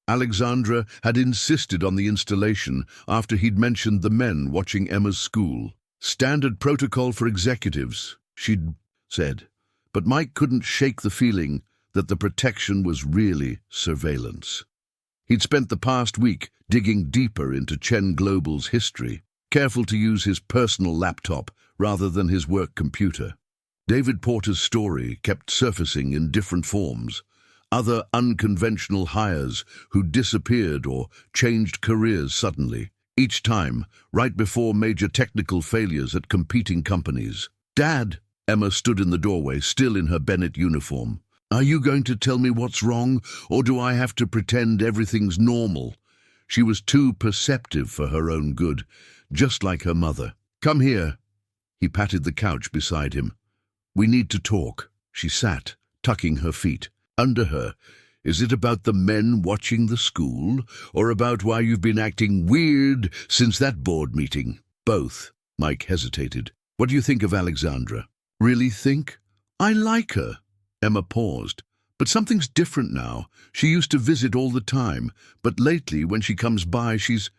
Alexandra had insisted on the installation after he'd mentioned the men watching Emma's school. Standard protocol for executives, she'd said, but Mike couldn't shake the feeling that the protection was really surveillance. He'd spent the past week digging deeper into Chen Global's history, careful to use his personal laptop rather than his work computer. David Porter's story kept surfacing in different forms. Other unconventional hires who disappeared or changed careers suddenly, each time right before major technical failures at competing companies. "Dad," Emma stood in the doorway, still in her Bennett uniform. "Are you going to tell me what's wrong, or do I have to pretend everything's normal?" She was too perceptive for her own good, just like her mother. "Come here." He patted the couch beside him. "We need to talk." She sat, tucking her feet. Under her, "Is it about the men watching the school, or about why you've been acting weird since that board meeting?" "Both." Mike hesitated. "What do you think of Alexandra?" "Really think? I like her." Emma paused. "But something's different now. She used to visit all the time, but lately when she comes by she's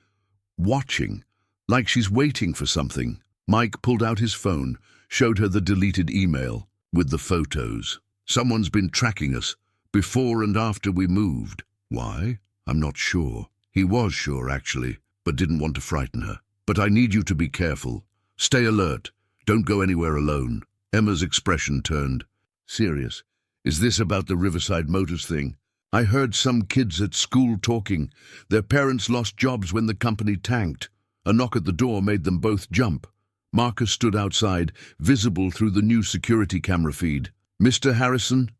watching, like she's waiting for something." Mike pulled out his phone, showed her the deleted email with the photos. "Someone's been tracking us, before and after we moved." "Why?" "I'm not sure." He was sure, actually, but didn't want to frighten her. "But I need you to be careful. Stay alert. Don't go anywhere alone." Emma's expression turned serious. "Is this about the Riverside Motors thing? I heard some kids at school talking. Their parents lost jobs when the company tanked. A knock at the door made them both jump." Marcus stood outside, visible through the new security camera feed. "Mr. Harrison,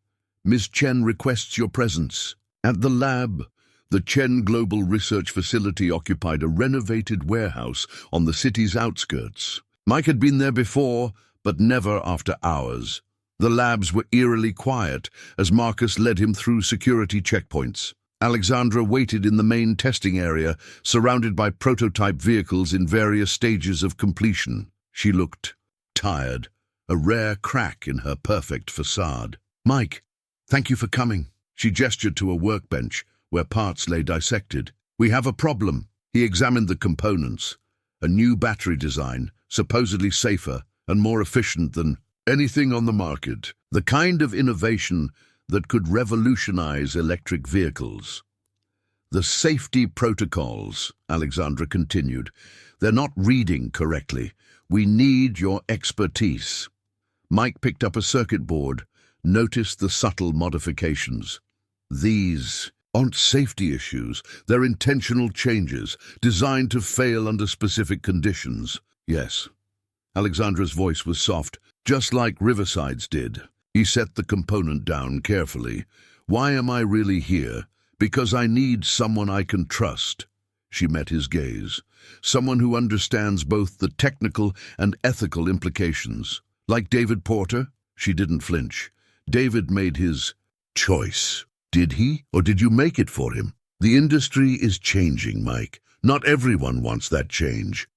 Ms. Chen requests your presence." At the lab, the Chen Global Research Facility occupied a renovated warehouse on the city's outskirts. Mike had been there before, but never after hours. The labs were eerily quiet as Marcus led him through security checkpoints. Alexandra waited in the main testing area, surrounded by prototype vehicles in various stages of completion. She looked tired, a rare crack in her perfect facade. "Mike, thank you for coming." She gestured to a workbench where parts lay dissected. "We have a problem." He examined the components. A new battery design, supposedly safer and more efficient than anything on the market. The kind of innovation that could revolutionize electric vehicles. "The safety protocols," Alexandra continued. "They're not reading correctly. We need your expertise." Mike picked up a circuit board, noticed the subtle modifications. "These aren't safety issues. They're intentional changes, designed to fail under specific conditions." "Yes." Alexandra's voice was soft, just like Riverside's did. He set the component down carefully. "Why am I really here? Because I need someone I can trust." She met his gaze. "Someone who understands both the technical and ethical implications." "Like David Porter?" She didn't flinch. "David made his choice." "Did he? Or did you make it for him?" "The industry is changing, Mike. Not everyone wants that change."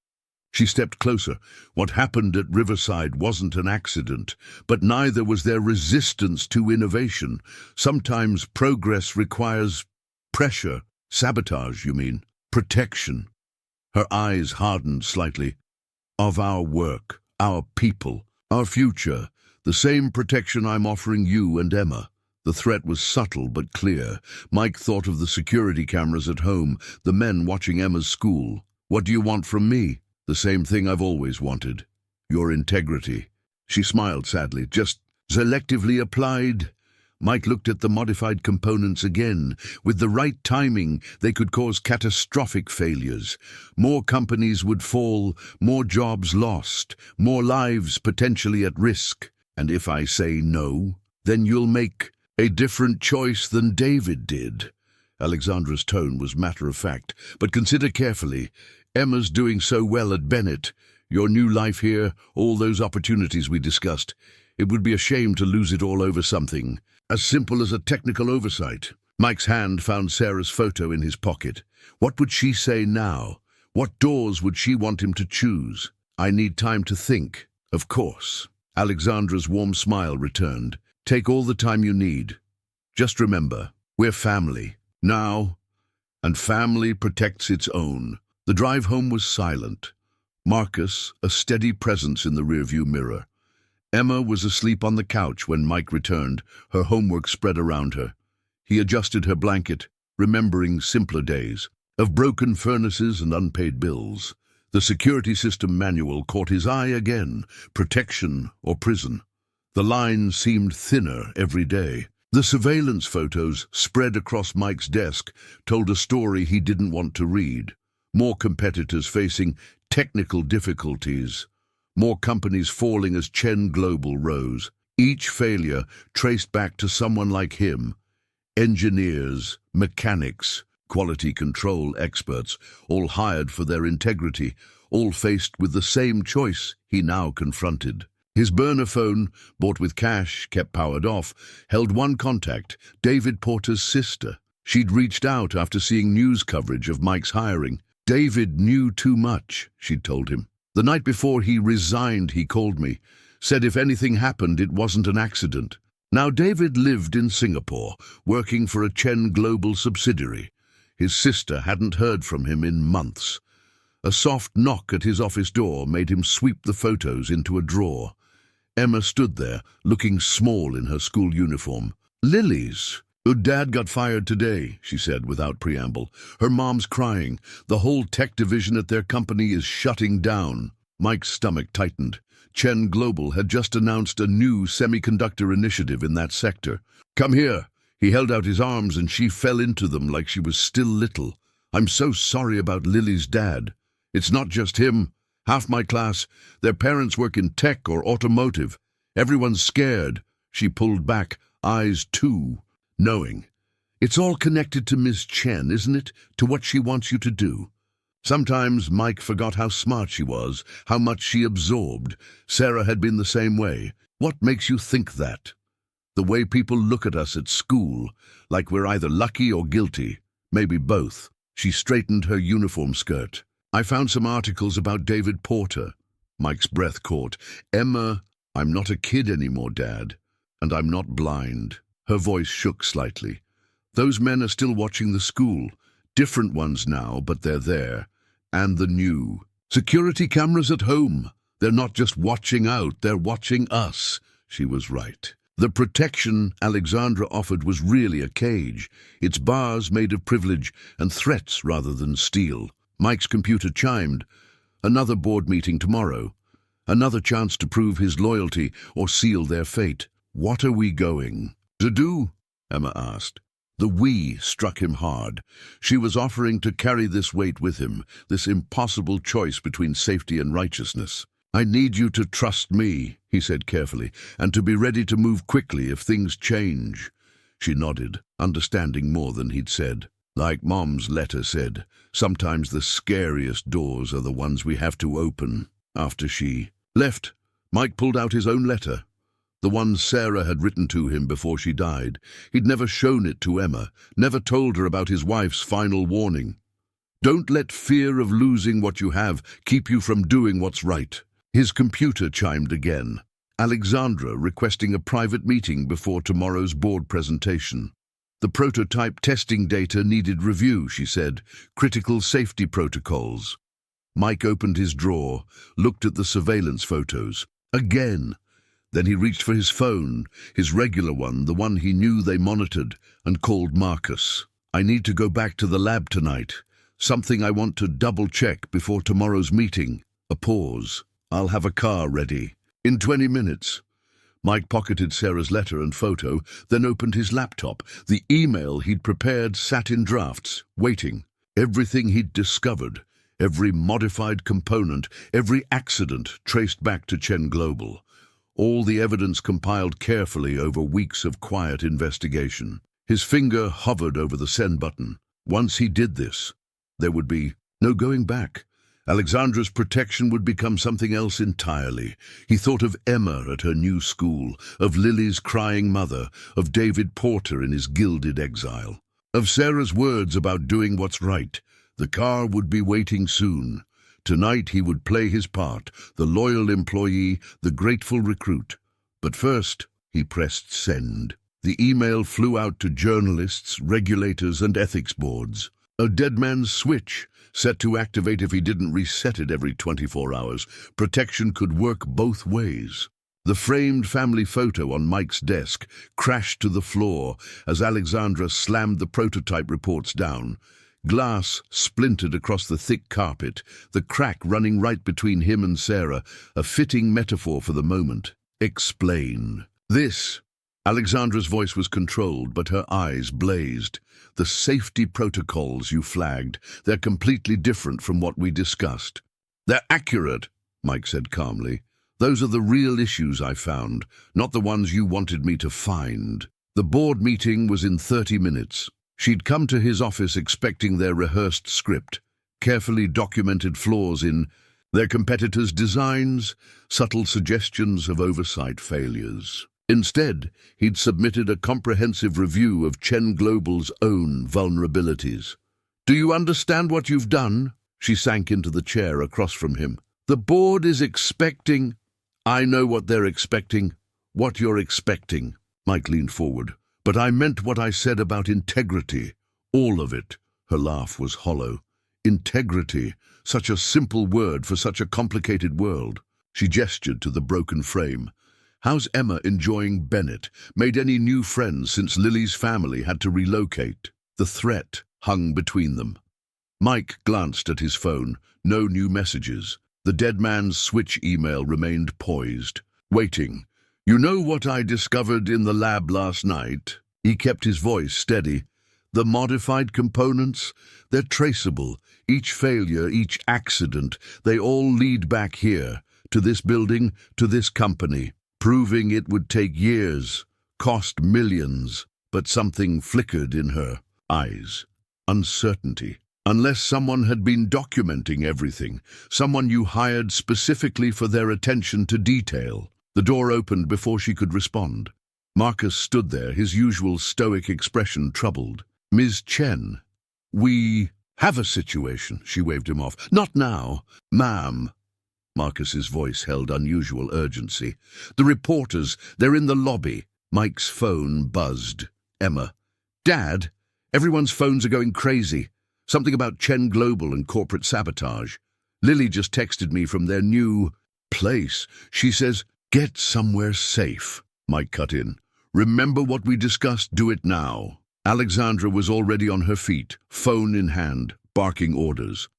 She stepped closer. What happened at Riverside wasn't an accident, but neither was their resistance to innovation. Sometimes progress requires pressure. Sabotage, you mean? Protection. Her eyes hardened slightly. "Of our work, our people, our future. The same protection I'm offering you and Emma." The threat was subtle but clear. Mike thought of the security cameras at home, the men watching Emma's school. "What do you want from me?" "The same thing I've always wanted. Your integrity." She smiled sadly. "Just selectively applied." Mike looked at the modified components again. With the right timing, they could cause catastrophic failures. More companies would fall, more jobs lost, more lives potentially at risk. "And if I say no, then you'll make a different choice than David did." Alexandra's tone was matter-of-fact. "But consider carefully. Emma's doing so well at Bennett. Your new life here, all those opportunities we discussed. It would be a shame to lose it all over something as simple as a technical oversight." Mike's hand found Sarah's photo in his pocket. What would she say now? What doors would she want him to choose? I need time to think. Of course. Alexandra's warm smile returned. Take all the time you need. Just remember, we're family. Now, and family protects its own. The drive home was silent. Marcus, a steady presence in the rearview mirror. Emma was asleep on the couch when Mike returned, her homework spread around her. He adjusted her blanket, remembering simpler days, of broken furnaces and unpaid bills. The security system manual caught his eye again, protection or prison. The line seemed thinner every day. The surveillance photos spread across Mike's desk told a story he didn't want to read. More competitors facing technical difficulties. More companies falling as Chen Global rose. Each failure traced back to someone like him. Engineers, mechanics, quality control experts, all hired for their integrity, all faced with the same choice he now confronted. His burner phone, bought with cash, kept powered off, held one contact, David Porter's sister. She'd reached out after seeing news coverage of Mike's hiring. David knew too much, she'd told him. The night before he resigned, he called me, said if anything happened, it wasn't an accident. Now David lived in Singapore, working for a Chen Global subsidiary. His sister hadn't heard from him in months. A soft knock at his office door made him sweep the photos into a drawer. Emma stood there, looking small in her school uniform. Lily's. Dad got fired today, she said without preamble. Her mom's crying. The whole tech division at their company is shutting down. Mike's stomach tightened. Chen Global had just announced a new semiconductor initiative in that sector. Come here. He held out his arms and she fell into them like she was still little. I'm so sorry about Lily's dad. It's not just him. Half my class, their parents work in tech or automotive. Everyone's scared. She pulled back, eyes too, knowing. It's all connected to Miss Chen, isn't it? To what she wants you to do. Sometimes Mike forgot how smart she was, how much she absorbed. Sarah had been the same way. What makes you think that? The way people look at us at school, like we're either lucky or guilty. Maybe both. She straightened her uniform skirt. I found some articles about David Porter. Mike's breath caught. Emma, I'm not a kid anymore, Dad. And I'm not blind. Her voice shook slightly. Those men are still watching the school. Different ones now, but they're there. And the new. Security cameras at home. They're not just watching out, they're watching us. She was right. The protection Alexandra offered was really a cage. Its bars made of privilege and threats rather than steel. Mike's computer chimed. Another board meeting tomorrow. Another chance to prove his loyalty or seal their fate. What are we going to do? Emma asked. The we struck him hard. She was offering to carry this weight with him, this impossible choice between safety and righteousness. I need you to trust me, he said carefully, and to be ready to move quickly if things change. She nodded, understanding more than he'd said. Like Mom's letter said, sometimes the scariest doors are the ones we have to open. After she left, Mike pulled out his own letter. The one Sarah had written to him before she died. He'd never shown it to Emma, never told her about his wife's final warning. Don't let fear of losing what you have keep you from doing what's right. His computer chimed again. Alexandra requesting a private meeting before tomorrow's board presentation. The prototype testing data needed review, she said. Critical safety protocols. Mike opened his drawer, looked at the surveillance photos. Again. Then he reached for his phone, his regular one, the one he knew they monitored, and called Marcus. I need to go back to the lab tonight. Something I want to double-check before tomorrow's meeting. A pause. I'll have a car ready. In 20 minutes. Mike pocketed Sarah's letter and photo, then opened his laptop. The email he'd prepared sat in drafts, waiting. Everything he'd discovered, every modified component, every accident traced back to Chen Global. All the evidence compiled carefully over weeks of quiet investigation. His finger hovered over the send button. Once he did this, there would be no going back. Alexandra's protection would become something else entirely. He thought of Emma at her new school, of Lily's crying mother, of David Porter in his gilded exile. Of Sarah's words about doing what's right. The car would be waiting soon. Tonight he would play his part, the loyal employee, the grateful recruit. But first, he pressed send. The email flew out to journalists, regulators, and ethics boards. A dead man's switch, set to activate if he didn't reset it every 24 hours. Protection could work both ways. The framed family photo on Mike's desk crashed to the floor as Alexandra slammed the prototype reports down. Glass splintered across the thick carpet, the crack running right between him and Sarah, a fitting metaphor for the moment. Explain. This. Alexandra's voice was controlled, but her eyes blazed. The safety protocols you flagged, they're completely different from what we discussed. They're accurate, Mike said calmly. Those are the real issues I found, not the ones you wanted me to find. The board meeting was in 30 minutes. She'd come to his office expecting their rehearsed script, carefully documented flaws in their competitors' designs, subtle suggestions of oversight failures. Instead, he'd submitted a comprehensive review of Chen Global's own vulnerabilities. "Do you understand what you've done?" She sank into the chair across from him. "The board is expecting—" "I know what they're expecting, what you're expecting." Mike leaned forward. "But I meant what I said about integrity. All of it." Her laugh was hollow. "Integrity, such a simple word for such a complicated world." She gestured to the broken frame. "How's Emma enjoying Bennett? Made any new friends since Lily's family had to relocate?" The threat hung between them. Mike glanced at his phone. No new messages. The dead man's switch email remained poised, waiting. "You know what I discovered in the lab last night?" He kept his voice steady. "The modified components, they're traceable. Each failure, each accident, they all lead back here, to this building, to this company. Proving it would take years, cost millions." But something flickered in her eyes. Uncertainty. Unless someone had been documenting everything, someone you hired specifically for their attention to detail. The door opened before she could respond. Marcus stood there, his usual stoic expression troubled. "Ms. Chen, we have a situation," she waved him off. "Not now, ma'am." Marcus's voice held unusual urgency. "The reporters, they're in the lobby." Mike's phone buzzed. "Emma." "Dad, everyone's phones are going crazy. Something about Chen Global and corporate sabotage. Lily just texted me from their new place. She says, 'Get somewhere safe,'" Mike cut in. "Remember what we discussed, do it now." Alexandra was already on her feet, phone in hand, barking orders.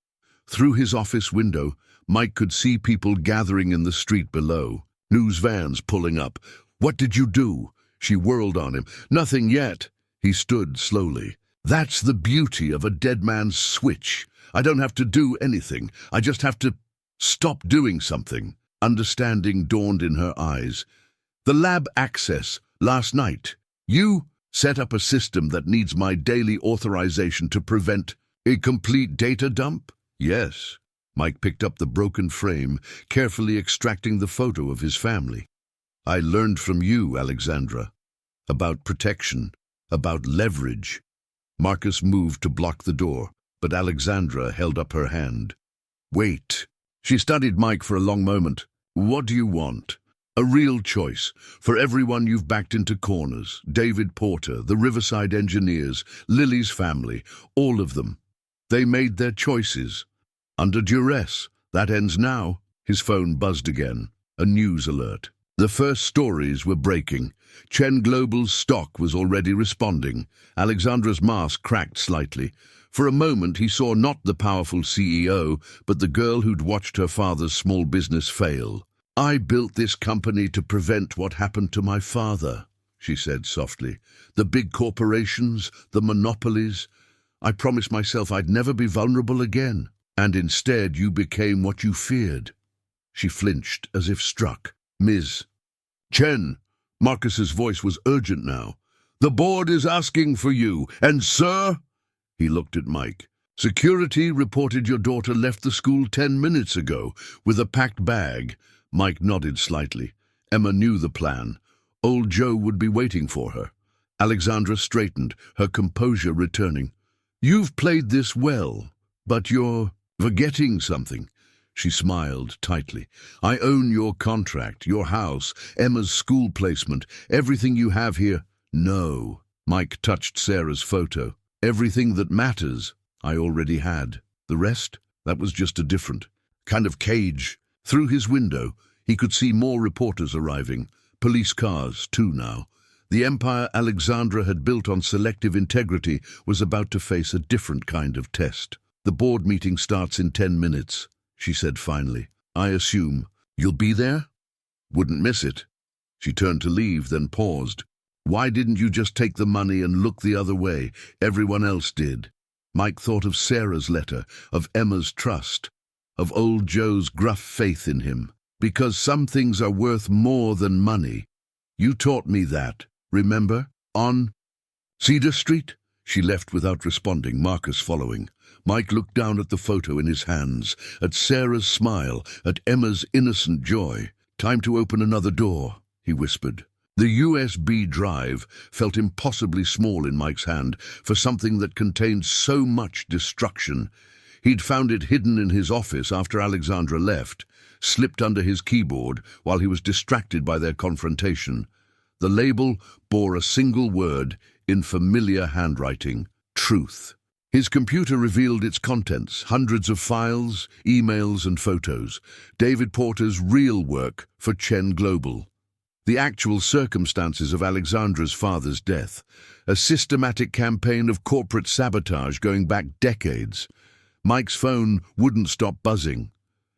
Through his office window, Mike could see people gathering in the street below. News vans pulling up. "What did you do?" She whirled on him. "Nothing yet." He stood slowly. "That's the beauty of a dead man's switch. I don't have to do anything. I just have to stop doing something." Understanding dawned in her eyes. "The lab access, last night. You set up a system that needs my daily authorization to prevent a complete data dump?" "Yes." Mike picked up the broken frame, carefully extracting the photo of his family. "I learned from you, Alexandra. About protection, about leverage." Marcus moved to block the door, but Alexandra held up her hand. "Wait." She studied Mike for a long moment. "What do you want?" "A real choice. For everyone you've backed into corners. David Porter, the Riverside engineers, Lily's family, all of them. They made their choices. Under duress. That ends now." His phone buzzed again. A news alert. The first stories were breaking. Chen Global's stock was already responding. Alexandra's mask cracked slightly. For a moment he saw not the powerful CEO, but the girl who'd watched her father's small business fail. "I built this company to prevent what happened to my father," she said softly. "The big corporations, the monopolies. I promised myself I'd never be vulnerable again. And instead you became what you feared." She flinched as if struck. "Ms. Chen." Marcus's voice was urgent now. "The board is asking for you, and sir—" He looked at Mike. "Security reported your daughter left the school 10 minutes ago with a packed bag." Mike nodded slightly. Emma knew the plan. Old Joe would be waiting for her. Alexandra straightened, her composure returning. You've played this well, but you're forgetting something. She smiled tightly. I own your contract, your house, Emma's school placement, everything you have here. No. Mike touched Sarah's photo. Everything that matters, I already had. The rest, that was just a different kind of cage. Through his window, he could see more reporters arriving. Police cars, too, now. The empire Alexandra had built on selective integrity was about to face a different kind of test. The board meeting starts in 10 minutes, she said finally. I assume you'll be there? Wouldn't miss it. She turned to leave, then paused. Why didn't you just take the money and look the other way? Everyone else did. Mike thought of Sarah's letter, of Emma's trust, of old Joe's gruff faith in him. Because some things are worth more than money. You taught me that, remember? On Cedar Street? She left without responding, Marcus following. Mike looked down at the photo in his hands, at Sarah's smile, at Emma's innocent joy. Time to open another door, he whispered. The USB drive felt impossibly small in Mike's hand for something that contained so much destruction. He'd found it hidden in his office after Alexandra left, slipped under his keyboard while he was distracted by their confrontation. The label bore a single word in familiar handwriting: truth. His computer revealed its contents, hundreds of files, emails and photos. David Porter's real work for Chen Global. The actual circumstances of Alexandra's father's death. A systematic campaign of corporate sabotage going back decades. Mike's phone wouldn't stop buzzing.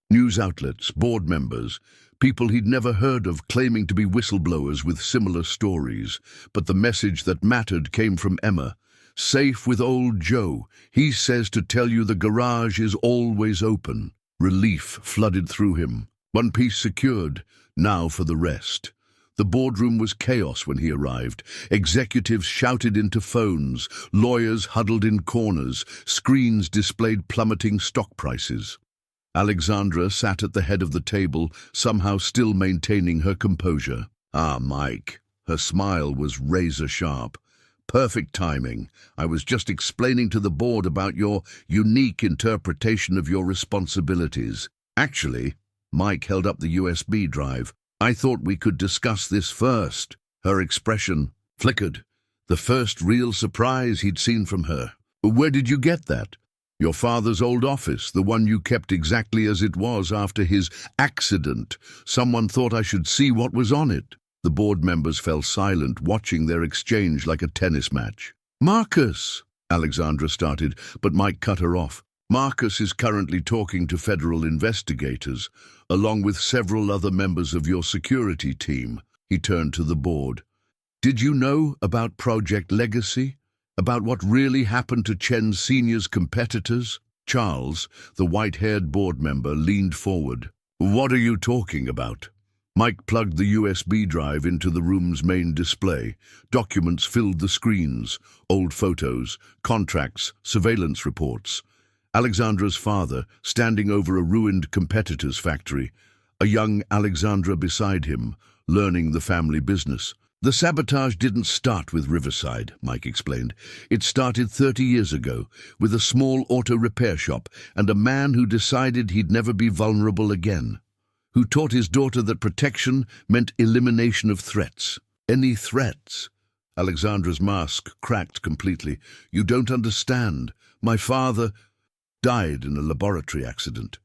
News outlets, board members, people he'd never heard of claiming to be whistleblowers with similar stories. But the message that mattered came from Emma. Safe with old Joe. He says to tell you the garage is always open. Relief flooded through him. One piece secured, now for the rest. The boardroom was chaos when he arrived. Executives shouted into phones, lawyers huddled in corners, screens displayed plummeting stock prices. Alexandra sat at the head of the table, somehow still maintaining her composure. Ah, Mike. Her smile was razor-sharp. Perfect timing. I was just explaining to the board about your unique interpretation of your responsibilities. Actually, Mike held up the USB drive. I thought we could discuss this first. Her expression flickered. The first real surprise he'd seen from her. Where did you get that? Your father's old office, the one you kept exactly as it was after his accident. Someone thought I should see what was on it. The board members fell silent, watching their exchange like a tennis match. Marcus, Alexandra started, but Mike cut her off. Marcus is currently talking to federal investigators, along with several other members of your security team. He turned to the board. Did you know about Project Legacy? About what really happened to Chen Sr.'s competitors? Charles, the white-haired board member, leaned forward. What are you talking about? Mike plugged the USB drive into the room's main display. Documents filled the screens, old photos, contracts, surveillance reports. Alexandra's father, standing over a ruined competitor's factory. A young Alexandra beside him, learning the family business. The sabotage didn't start with Riverside, Mike explained. It started 30 years ago, with a small auto repair shop and a man who decided he'd never be vulnerable again. Who taught his daughter that protection meant elimination of threats. Any threats? Alexandra's mask cracked completely. You don't understand. My father died in a laboratory accident.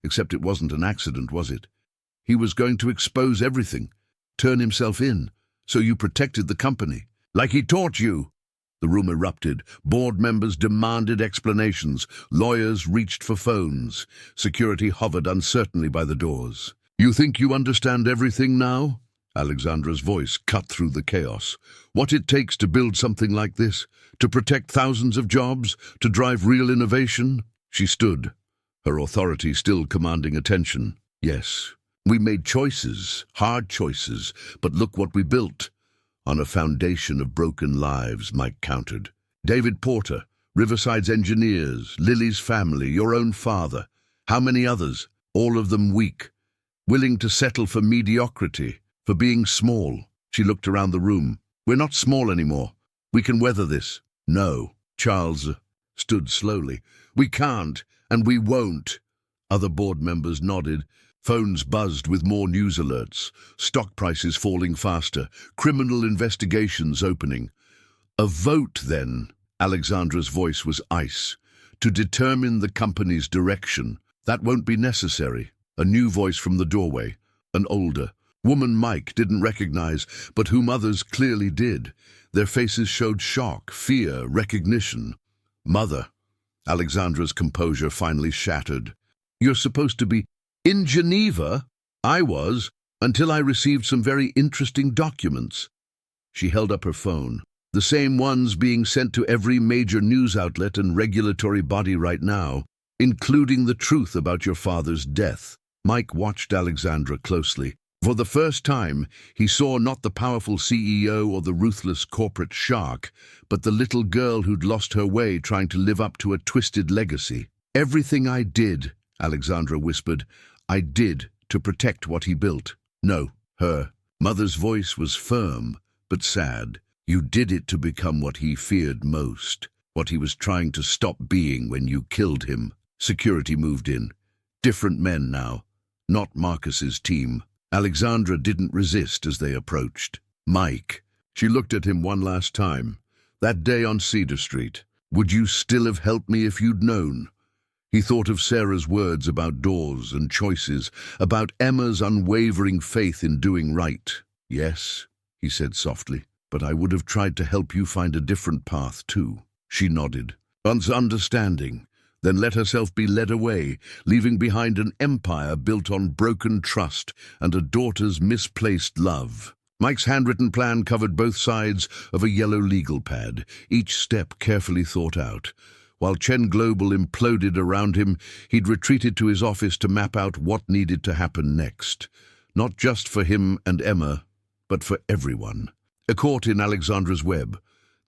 Except it wasn't an accident, was it? He was going to expose everything, turn himself in. So you protected the company, like he taught you. The room erupted. Board members demanded explanations. Lawyers reached for phones. Security hovered uncertainly by the doors. You think you understand everything now? Alexandra's voice cut through the chaos. What it takes to build something like this? To protect thousands of jobs? To drive real innovation? She stood, her authority still commanding attention. Yes. We made choices, hard choices, but look what we built. On a foundation of broken lives, Mike countered. David Porter, Riverside's engineers, Lily's family, your own father. How many others? All of them weak. Willing to settle for mediocrity, for being small. She looked around the room. We're not small anymore. We can weather this. No. Charles stood slowly. We can't, and we won't. Other board members nodded. Phones buzzed with more news alerts. Stock prices falling faster. Criminal investigations opening. A vote, then. Alexandra's voice was ice. To determine the company's direction. That won't be necessary. A new voice from the doorway. An older woman Mike didn't recognize, but whom others clearly did. Their faces showed shock, fear, recognition. Mother. Alexandra's composure finally shattered. You're supposed to be in Geneva? I was, until I received some very interesting documents. She held up her phone. The same ones being sent to every major news outlet and regulatory body right now, including the truth about your father's death. Mike watched Alexandra closely. For the first time, he saw not the powerful CEO or the ruthless corporate shark, but the little girl who'd lost her way trying to live up to a twisted legacy. Everything I did, Alexandra whispered, I did to protect what he built. No, her. Mother's voice was firm, but sad. You did it to become what he feared most, what he was trying to stop being when you killed him. Security moved in. Different men now, not Marcus's team. Alexandra didn't resist as they approached. Mike. She looked at him one last time. That day on Cedar Street. Would you still have helped me if you'd known? He thought of Sarah's words about doors and choices, about Emma's unwavering faith in doing right. Yes, he said softly, but I would have tried to help you find a different path too. She nodded. Once understanding, then let herself be led away, leaving behind an empire built on broken trust and a daughter's misplaced love. Mike's handwritten plan covered both sides of a yellow legal pad, each step carefully thought out. While Chen Global imploded around him, he'd retreated to his office to map out what needed to happen next. Not just for him and Emma, but for everyone. A court in Alexandra's web.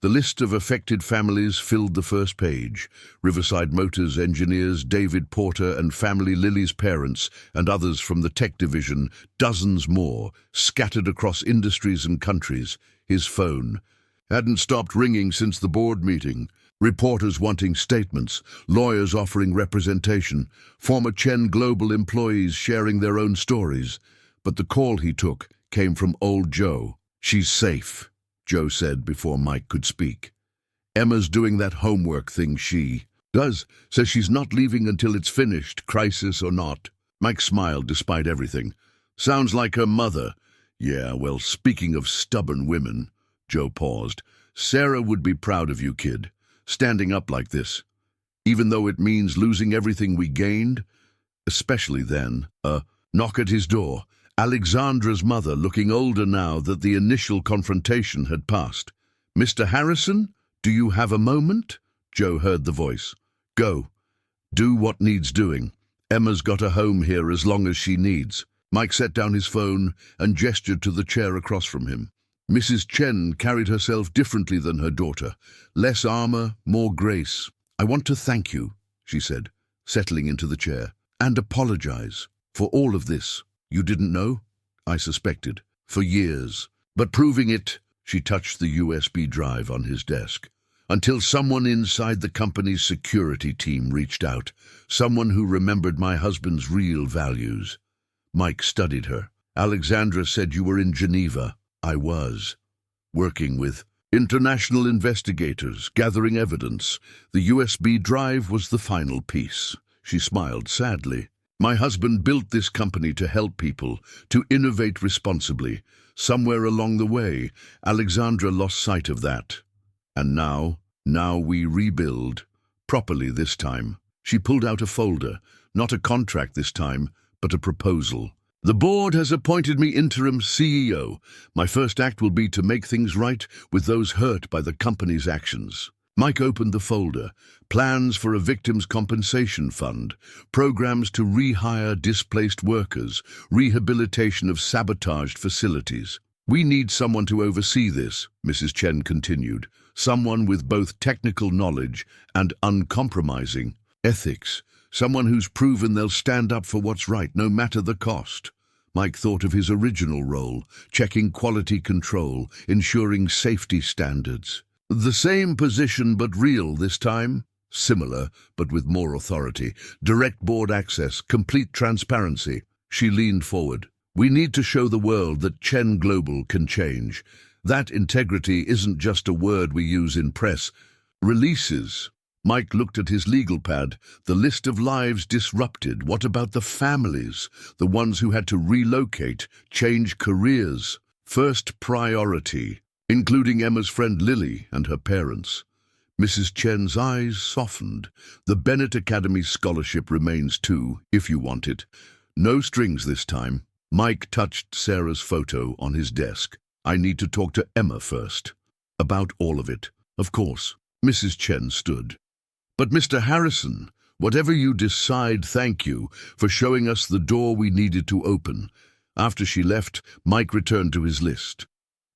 The list of affected families filled the first page. Riverside Motors engineers David Porter and family Lily's parents and others from the tech division, dozens more, scattered across industries and countries. His phone hadn't stopped ringing since the board meeting. Reporters wanting statements, lawyers offering representation, former Chen Global employees sharing their own stories. But the call he took came from old Joe. She's safe, Joe said before Mike could speak. Emma's doing that homework thing she does, says she's not leaving until it's finished, crisis or not. Mike smiled despite everything. Sounds like her mother. Yeah, well, speaking of stubborn women, Joe paused. Sarah would be proud of you, kid. Standing up like this, even though it means losing everything we gained, especially then. A knock at his door. Alexandra's mother, looking older now that the initial confrontation had passed. Mr. Harrison, do you have a moment? Joe heard the voice. Go. Do what needs doing. Emma's got a home here as long as she needs. Mike set down his phone and gestured to the chair across from him. Mrs. Chen carried herself differently than her daughter. Less armor, more grace. I want to thank you, she said, settling into the chair, and apologize for all of this. You didn't know? I suspected. For years. But proving it, she touched the USB drive on his desk. Until someone inside the company's security team reached out. Someone who remembered my husband's real values. Mike studied her. Alexandra said you were in Geneva. I was. Working with international investigators, gathering evidence. The USB drive was the final piece. She smiled sadly. My husband built this company to help people, to innovate responsibly. Somewhere along the way, Alexandra lost sight of that. And now we rebuild. Properly this time. She pulled out a folder, not a contract this time, but a proposal. The board has appointed me interim CEO. My first act will be to make things right with those hurt by the company's actions. Mike opened the folder. Plans for a victims' compensation fund, programs to rehire displaced workers, rehabilitation of sabotaged facilities. We need someone to oversee this, Mrs. Chen continued. Someone with both technical knowledge and uncompromising ethics. Someone who's proven they'll stand up for what's right, no matter the cost. Mike thought of his original role, checking quality control, ensuring safety standards. The same position but real this time. Similar, but with more authority. Direct board access, complete transparency. She leaned forward. We need to show the world that Chen Global can change. That integrity isn't just a word we use in press releases. Mike looked at his legal pad. The list of lives disrupted. What about the families? The ones who had to relocate, change careers? First priority, including Emma's friend Lily and her parents. Mrs. Chen's eyes softened. The Bennett Academy scholarship remains too, if you want it. No strings this time. Mike touched Sarah's photo on his desk. I need to talk to Emma first. About all of it, of course. Mrs. Chen stood. But Mr. Harrison, whatever you decide, thank you for showing us the door we needed to open. After she left, Mike returned to his list.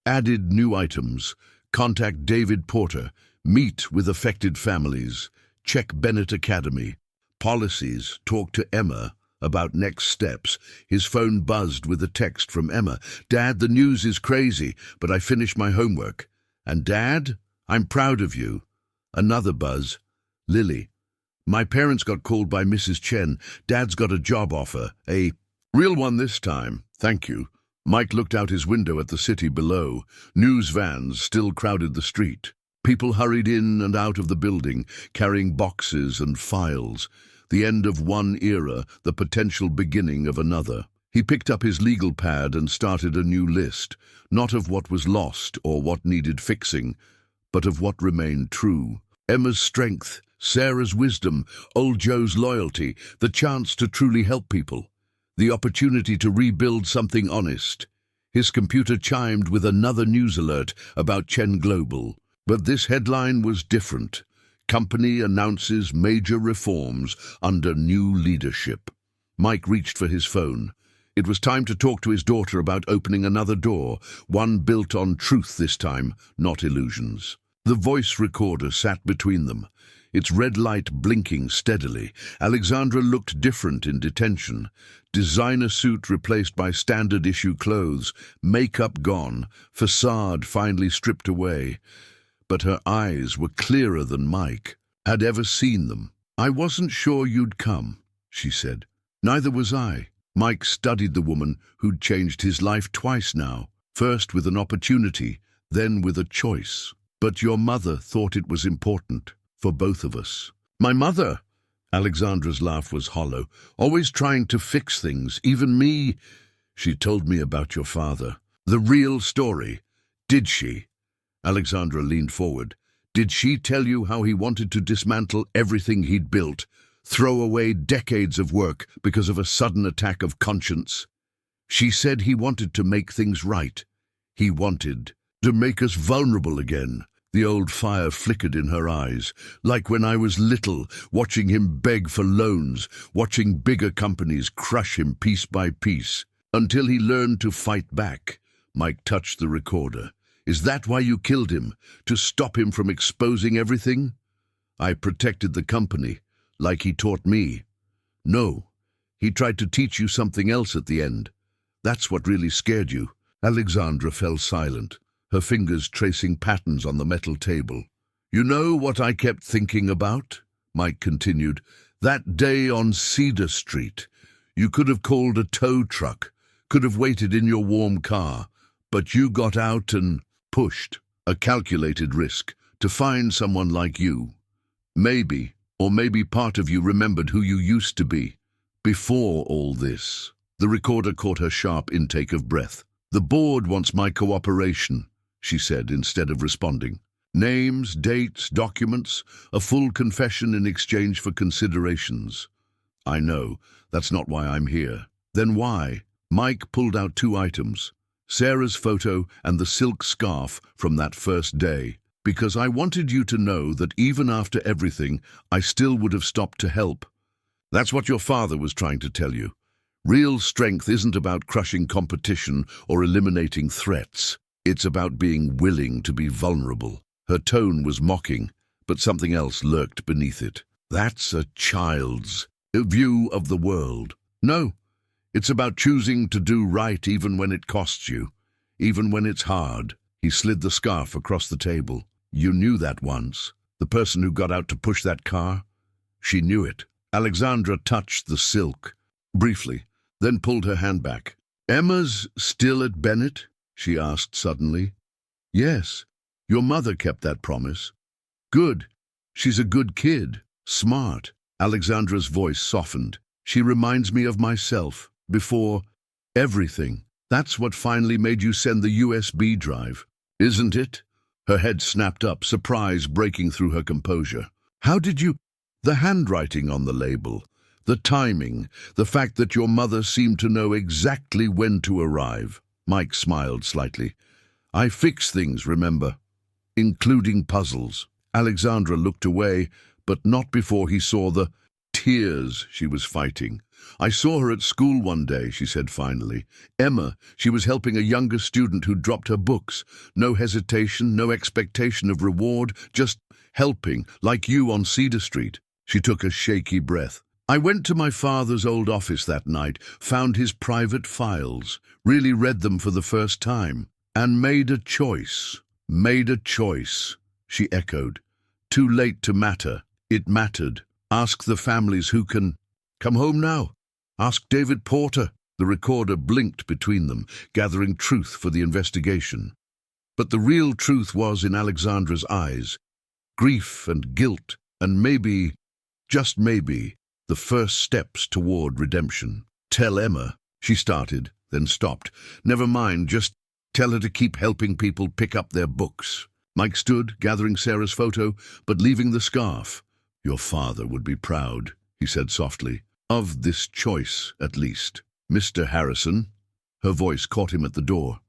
Added new items. Contact David Porter. Meet with affected families. Check Bennett Academy. Policies. Talk to Emma about next steps. His phone buzzed with a text from Emma. Dad, the news is crazy, but I finished my homework. And Dad, I'm proud of you. Another buzz. Lily. My parents got called by Mrs. Chen. Dad's got a job offer. A real one this time. Thank you. Mike looked out his window at the city below. News vans still crowded the street. People hurried in and out of the building, carrying boxes and files. The end of one era, the potential beginning of another. He picked up his legal pad and started a new list, not of what was lost or what needed fixing, but of what remained true. Emma's strength, Sarah's wisdom, old Joe's loyalty, the chance to truly help people, the opportunity to rebuild something honest. His computer chimed with another news alert about Chen Global. But this headline was different. Company announces major reforms under new leadership. Mike reached for his phone. It was time to talk to his daughter about opening another door, one built on truth this time, not illusions. The voice recorder sat between them, its red light blinking steadily. Alexandra looked different in detention. Designer suit replaced by standard issue clothes, makeup gone, facade finally stripped away. But her eyes were clearer than Mike had ever seen them. I wasn't sure you'd come, she said. Neither was I. Mike studied the woman who'd changed his life twice now, first with an opportunity, then with a choice. But your mother thought it was important for both of us. My mother? Alexandra's laugh was hollow. Always trying to fix things, even me. She told me about your father. The real story. Did she? Alexandra leaned forward. Did she tell you how he wanted to dismantle everything he'd built, throw away decades of work because of a sudden attack of conscience? She said he wanted to make things right. He wanted to make us vulnerable again. The old fire flickered in her eyes, like when I was little, watching him beg for loans, watching bigger companies crush him piece by piece, until he learned to fight back. Mike touched the recorder. Is that why you killed him? To stop him from exposing everything? I protected the company, like he taught me. No, he tried to teach you something else at the end. That's what really scared you. Alexandra fell silent, her fingers tracing patterns on the metal table. You know what I kept thinking about? Mike continued. That day on Cedar Street. You could have called a tow truck, could have waited in your warm car, but you got out and pushed, a calculated risk, to find someone like you. Maybe, or maybe part of you remembered who you used to be, before all this. The recorder caught her sharp intake of breath. The board wants my cooperation, she said instead of responding. Names, dates, documents, a full confession in exchange for considerations. I know, that's not why I'm here. Then why? Mike pulled out 2 items. Sarah's photo and the silk scarf from that first day, because I wanted you to know that even after everything, I still would have stopped to help. That's what your father was trying to tell you. Real strength isn't about crushing competition or eliminating threats. It's about being willing to be vulnerable. Her tone was mocking, but something else lurked beneath it. That's a child's view of the world. No. It's about choosing to do right even when it costs you, even when it's hard. He slid the scarf across the table. You knew that once. The person who got out to push that car? She knew it. Alexandra touched the silk, briefly, then pulled her hand back. Emma's still at Bennett? She asked suddenly. Yes, your mother kept that promise. Good. She's a good kid. Smart. Alexandra's voice softened. She reminds me of myself. Before everything. That's what finally made you send the USB drive, isn't it? Her head snapped up, surprise breaking through her composure. How did you... The handwriting on the label, the timing, the fact that your mother seemed to know exactly when to arrive. Mike smiled slightly. I fix things, remember, including puzzles. Alexandra looked away, but not before he saw the tears she was fighting. I saw her at school one day, she said finally. Emma, she was helping a younger student who dropped her books. No hesitation, no expectation of reward, just helping, like you on Cedar Street. She took a shaky breath. I went to my father's old office that night, found his private files, really read them for the first time, and made a choice. Made a choice, she echoed. Too late to matter. It mattered. Ask the families who can... Come home now. Ask David Porter. The recorder blinked between them, gathering truth for the investigation. But the real truth was in Alexandra's eyes. Grief and guilt, and maybe, just maybe, the first steps toward redemption. Tell Emma, she started, then stopped. Never mind, just tell her to keep helping people pick up their books. Mike stood, gathering Sarah's photo, but leaving the scarf. Your father would be proud, he said softly. Of this choice, at least. Mr. Harrison, her voice caught him at the door.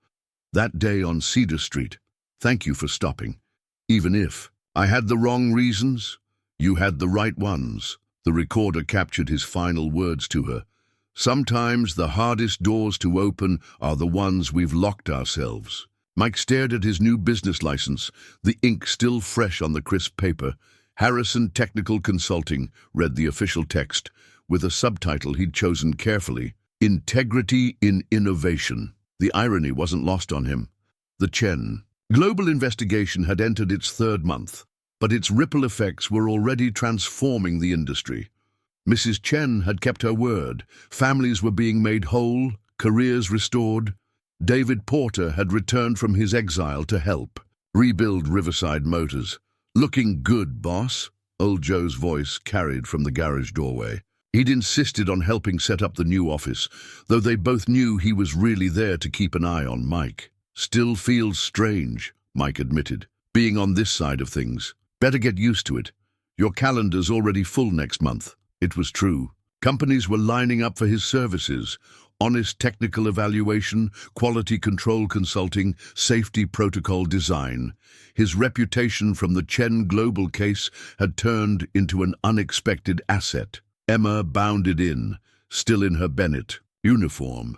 That day on Cedar Street. Thank you for stopping. Even if I had the wrong reasons, you had the right ones. The recorder captured his final words to her. Sometimes the hardest doors to open are the ones we've locked ourselves. Mike stared at his new business license, the ink still fresh on the crisp paper. Harrison Technical Consulting, read the official text, with a subtitle he'd chosen carefully. Integrity in Innovation. The irony wasn't lost on him. The Chen Global investigation had entered its third month, but its ripple effects were already transforming the industry. Mrs. Chen had kept her word. Families were being made whole, careers restored. David Porter had returned from his exile to help rebuild Riverside Motors. Looking good, boss, old Joe's voice carried from the garage doorway. He'd insisted on helping set up the new office, though they both knew he was really there to keep an eye on Mike. Still feels strange, Mike admitted, being on this side of things. Better get used to it. Your calendar's already full next month. It was true. Companies were lining up for his services. Honest technical evaluation, quality control consulting, safety protocol design. His reputation from the Chen Global case had turned into an unexpected asset. Emma bounded in, still in her Bennett uniform.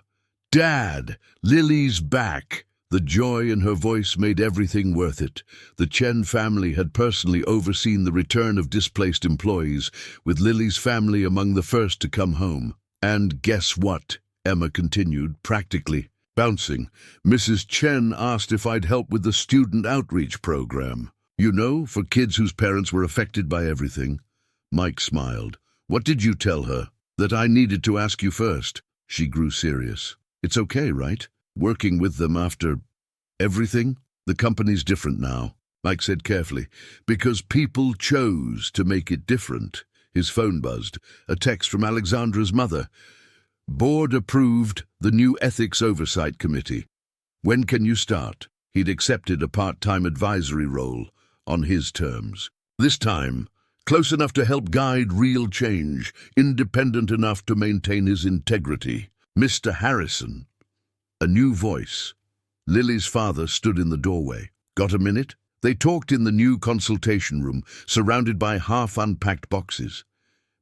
Dad, Lily's back. The joy in her voice made everything worth it. The Chen family had personally overseen the return of displaced employees, with Lily's family among the first to come home. And guess what? Emma continued, practically bouncing. Mrs. Chen asked if I'd help with the student outreach program. You know, for kids whose parents were affected by everything. Mike smiled. What did you tell her? That I needed to ask you first. She grew serious. It's okay, right? Working with them after everything? The company's different now, Mike said carefully, because people chose to make it different. His phone buzzed. A text from Alexandra's mother. Board approved the new Ethics Oversight Committee. When can you start? He'd accepted a part-time advisory role on his terms. This time, close enough to help guide real change, independent enough to maintain his integrity. Mr. Harrison. A new voice. Lily's father stood in the doorway. Got a minute? They talked in the new consultation room, surrounded by half-unpacked boxes.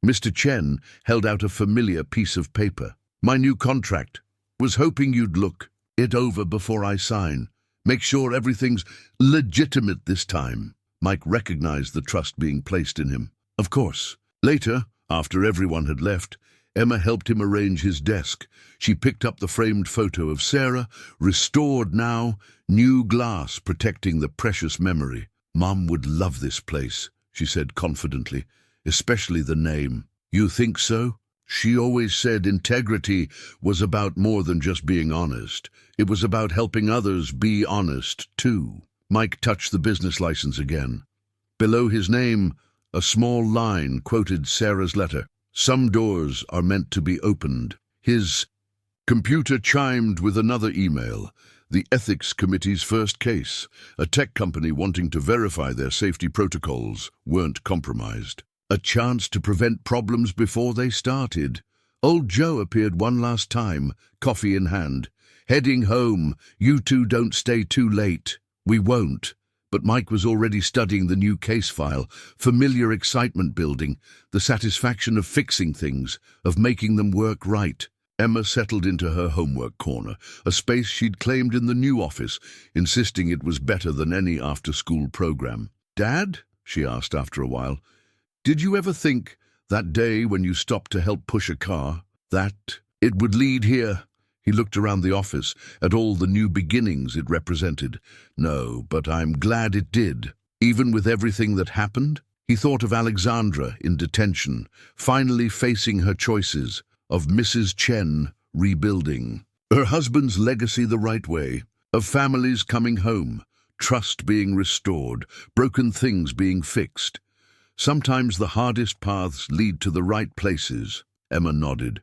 Mr. Chen held out a familiar piece of paper. My new contract. Was hoping you'd look it over before I sign. Make sure everything's legitimate this time. Mike recognized the trust being placed in him. Of course. Later, after everyone had left, Emma helped him arrange his desk. She picked up the framed photo of Sarah, restored now, new glass protecting the precious memory. "Mom would love this place," she said confidently, "especially the name." "You think so?" "She always said integrity was about more than just being honest. It was about helping others be honest, too." Mike touched the business license again. Below his name, a small line quoted Sarah's letter. "Some doors are meant to be opened." His computer chimed with another email. The Ethics Committee's first case. A tech company wanting to verify their safety protocols weren't compromised. A chance to prevent problems before they started. Old Joe appeared one last time, coffee in hand. "Heading home. You two don't stay too late." "We won't." But Mike was already studying the new case file, familiar excitement building, the satisfaction of fixing things, of making them work right. Emma settled into her homework corner, a space she'd claimed in the new office, insisting it was better than any after-school program. "Dad?" she asked after a while. "Did you ever think, that day when you stopped to help push a car, that it would lead here?" He looked around the office, at all the new beginnings it represented. "No, but I'm glad it did. Even with everything that happened?" He thought of Alexandra in detention, finally facing her choices, of Mrs. Chen rebuilding, her husband's legacy the right way, of families coming home, trust being restored, broken things being fixed. Sometimes the hardest paths lead to the right places. Emma nodded,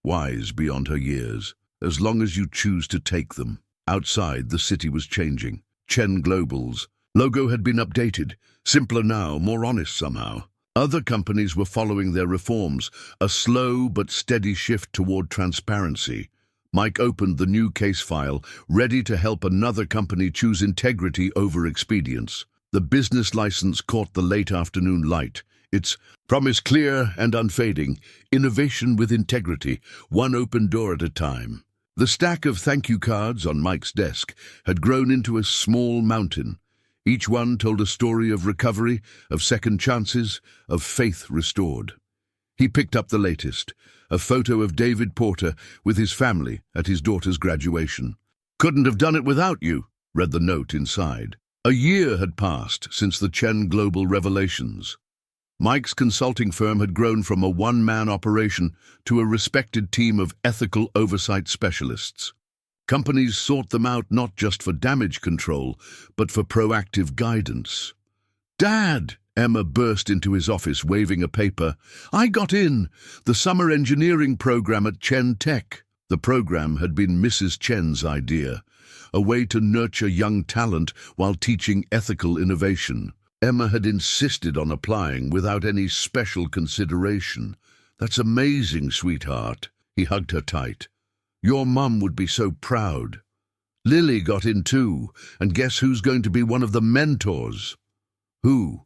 wise beyond her years, as long as you choose to take them. Outside, the city was changing. Chen Global's logo had been updated, simpler now, more honest somehow. Other companies were following their reforms, a slow but steady shift toward transparency. Mike opened the new case file, ready to help another company choose integrity over expedience. The business license caught the late afternoon light. Its promise clear and unfading, innovation with integrity, one open door at a time. The stack of thank you cards on Mike's desk had grown into a small mountain. Each one told a story of recovery, of second chances, of faith restored. He picked up the latest, a photo of David Porter with his family at his daughter's graduation. "Couldn't have done it without you," read the note inside. A year had passed since the Chen Global revelations. Mike's consulting firm had grown from a one-man operation to a respected team of ethical oversight specialists. Companies sought them out not just for damage control, but for proactive guidance. "Dad!" Emma burst into his office waving a paper. "I got in! The summer engineering program at Chen Tech." The program had been Mrs. Chen's idea, a way to nurture young talent while teaching ethical innovation. Emma had insisted on applying without any special consideration. "That's amazing, sweetheart." He hugged her tight. "Your mum would be so proud." Lily got in too, and guess who's going to be one of the mentors? "Who?"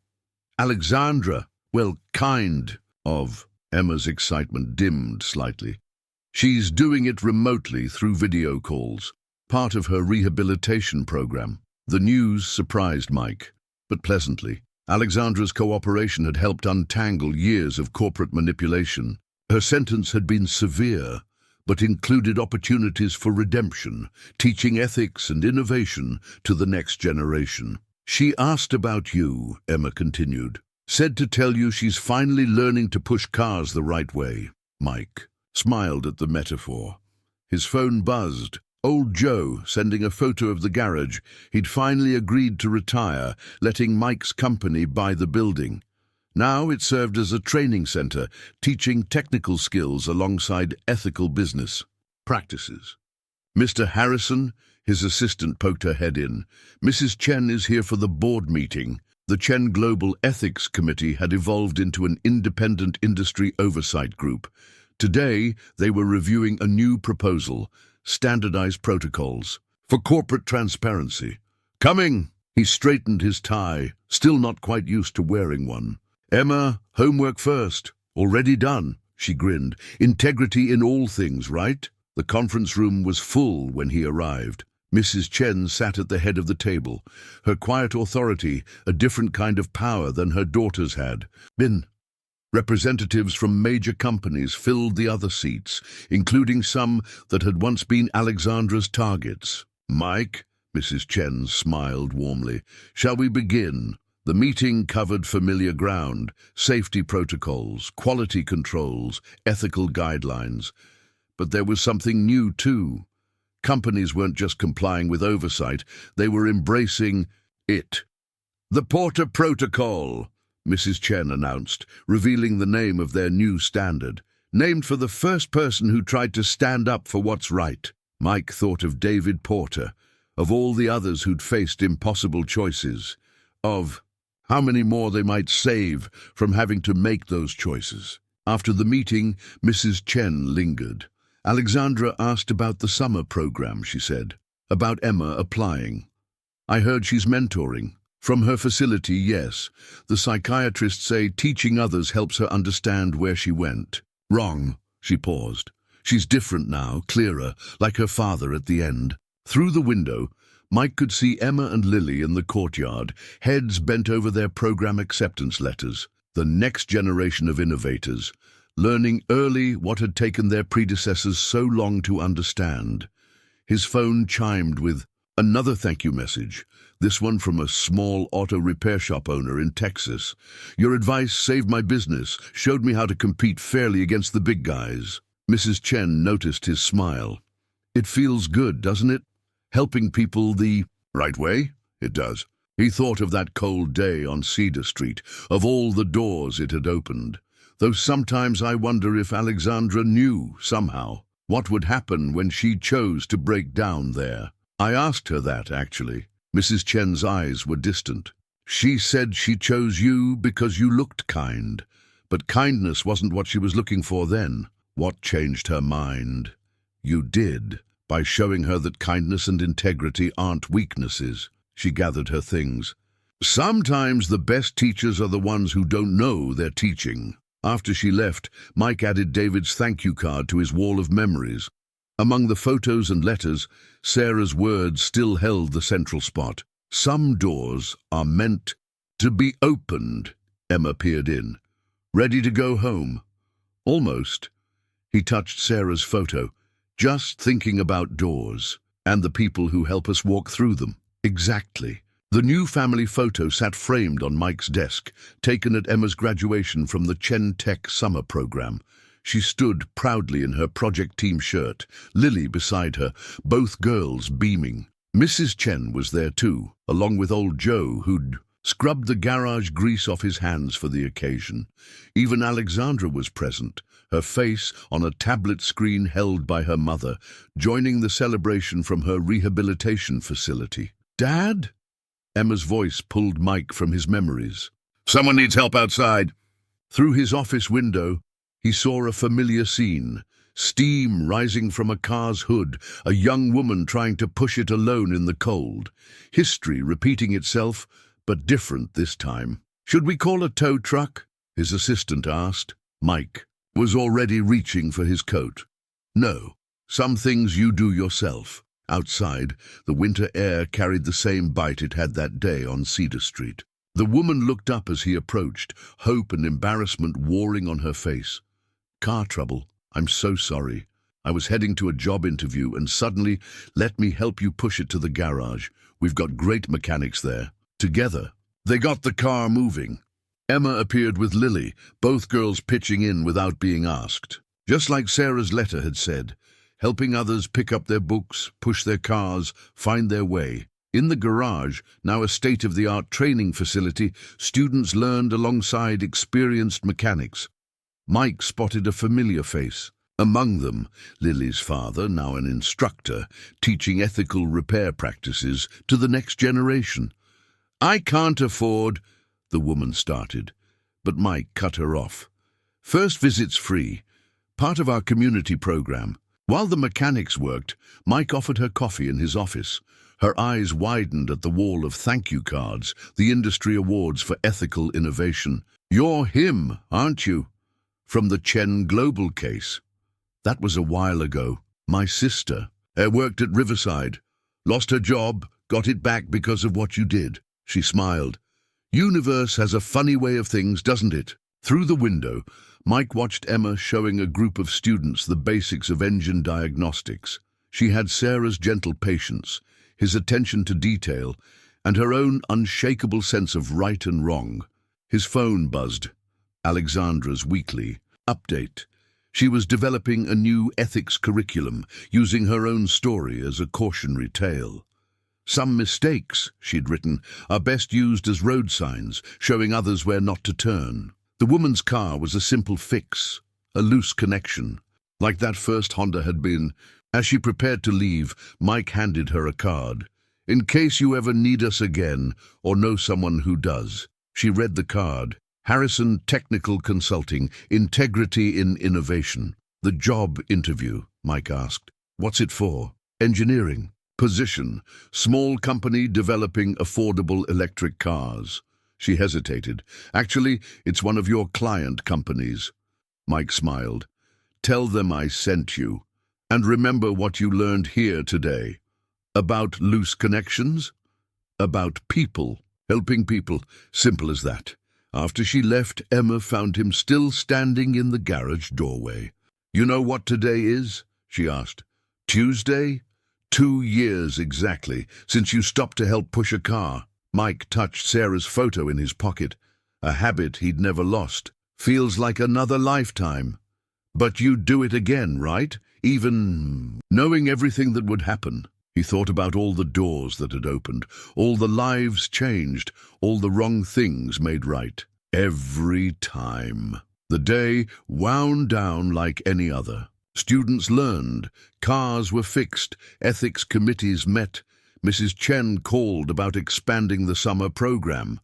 "Alexandra. Well, kind of." Emma's excitement dimmed slightly. "She's doing it remotely through video calls, part of her rehabilitation program." The news surprised Mike, but pleasantly. Alexandra's cooperation had helped untangle years of corporate manipulation. Her sentence had been severe, but included opportunities for redemption, teaching ethics and innovation to the next generation. "She asked about you," Emma continued. "Said to tell you she's finally learning to push cars the right way." Mike smiled at the metaphor. His phone buzzed. Old Joe sending a photo of the garage. He'd finally agreed to retire, letting Mike's company buy the building. Now it served as a training center, teaching technical skills alongside ethical business practices. "Mr. Harrison," his assistant poked her head in. "Mrs. Chen is here for the board meeting." The Chen Global Ethics Committee had evolved into an independent industry oversight group. Today, they were reviewing a new proposal, standardized protocols for corporate transparency. "Coming!" He straightened his tie, still not quite used to wearing one. "Emma, homework first." "Already done," she grinned. "Integrity in all things, right?" The conference room was full when he arrived. Mrs. Chen sat at the head of the table, her quiet authority a different kind of power than her daughters had. Representatives from major companies filled the other seats, including some that had once been Alexandra's targets. "Mike," Mrs. Chen smiled warmly, "shall we begin?" The meeting covered familiar ground: safety protocols, quality controls, ethical guidelines. But there was something new too. Companies weren't just complying with oversight, they were embracing it. "The Porter Protocol," Mrs. Chen announced, revealing the name of their new standard, named for the first person who tried to stand up for what's right. Mike thought of David Porter, of all the others who'd faced impossible choices, of how many more they might save from having to make those choices. After the meeting, Mrs. Chen lingered. "Alexandra asked about the summer program," she said, "about Emma applying. I heard she's mentoring. From her facility, yes. The psychiatrists say teaching others helps her understand where she went." "Wrong," she paused. "She's different now, clearer, like her father at the end." Through the window, Mike could see Emma and Lily in the courtyard, heads bent over their program acceptance letters. The next generation of innovators, learning early what had taken their predecessors so long to understand. His phone chimed with another thank you message, this one from a small auto repair shop owner in Texas. "Your advice saved my business, showed me how to compete fairly against the big guys." Mrs. Chen noticed his smile. "It feels good, doesn't it? Helping people the right way?" "It does." He thought of that cold day on Cedar Street, of all the doors it had opened. Though sometimes I wonder if Alexandra knew, somehow, what would happen when she chose to break down there. I asked her that, actually. Mrs. Chen's eyes were distant. "She said she chose you because you looked kind. But kindness wasn't what she was looking for then. What changed her mind? You did. By showing her that kindness and integrity aren't weaknesses." She gathered her things. "Sometimes the best teachers are the ones who don't know they're teaching." After she left, Mike added David's thank you card to his wall of memories. Among the photos and letters, Sarah's words still held the central spot. "Some doors are meant to be opened." Emma peered in. "Ready to go home?" "Almost." He touched Sarah's photo. "Just thinking about doors, and the people who help us walk through them." Exactly. The new family photo sat framed on Mike's desk, taken at Emma's graduation from the Chen Tech summer program. She stood proudly in her project team shirt, Lily beside her, both girls beaming. Mrs. Chen was there too, along with old Joe, who'd scrubbed the garage grease off his hands for the occasion. Even Alexandra was present, her face on a tablet screen held by her mother, joining the celebration from her rehabilitation facility. "Dad?" Emma's voice pulled Mike from his memories. "Someone needs help outside." Through his office window, he saw a familiar scene. Steam rising from a car's hood, a young woman trying to push it alone in the cold. History repeating itself, but different this time. "Should we call a tow truck?" his assistant asked. Mike was already reaching for his coat. "No, some things you do yourself." Outside, the winter air carried the same bite it had that day on Cedar Street. The woman looked up as he approached, hope and embarrassment warring on her face. "Car trouble. I'm so sorry. I was heading to a job interview and suddenly, let me help you push it to the garage. We've got great mechanics there." Together, they got the car moving. Emma appeared with Lily, both girls pitching in without being asked. Just like Sarah's letter had said, helping others pick up their books, push their cars, find their way. In the garage, now a state-of-the-art training facility, students learned alongside experienced mechanics. Mike spotted a familiar face. Among them, Lily's father, now an instructor, teaching ethical repair practices to the next generation. "I can't afford," the woman started, but Mike cut her off. "First visit's free, part of our community program." While the mechanics worked, Mike offered her coffee in his office. Her eyes widened at the wall of thank you cards, the industry awards for ethical innovation. "You're him, aren't you? From the Chen Global case." "That was a while ago. My sister worked at Riverside. Lost her job, got it back because of what you did." She smiled. "Universe has a funny way of things, doesn't it?" Through the window, Mike watched Emma showing a group of students the basics of engine diagnostics. She had Sarah's gentle patience, his attention to detail, and her own unshakable sense of right and wrong. His phone buzzed. Alexandra's weekly update. She was developing a new ethics curriculum, using her own story as a cautionary tale. Some mistakes, she'd written, are best used as road signs, showing others where not to turn. The woman's car was a simple fix, a loose connection, like that first Honda had been. As she prepared to leave, Mike handed her a card. "In case you ever need us again, or know someone who does." She read the card. Harrison Technical Consulting, Integrity in Innovation. "The job interview," Mike asked. "What's it for?" "Engineering. Position, small company developing affordable electric cars." She hesitated. "Actually, it's one of your client companies." Mike smiled. "Tell them I sent you. And remember what you learned here today. About loose connections? About people. Helping people. Simple as that." After she left, Emma found him still standing in the garage doorway. "You know what today is?" she asked. "Tuesday? 2 years exactly since you stopped to help push a car." Mike touched Sarah's photo in his pocket, a habit he'd never lost. "Feels like another lifetime. But you'd do it again, right? Even knowing everything that would happen." He thought about all the doors that had opened, all the lives changed, all the wrong things made right. Every time. The day wound down like any other. Students learned, cars were fixed, ethics committees met. Mrs. Chen called about expanding the summer program.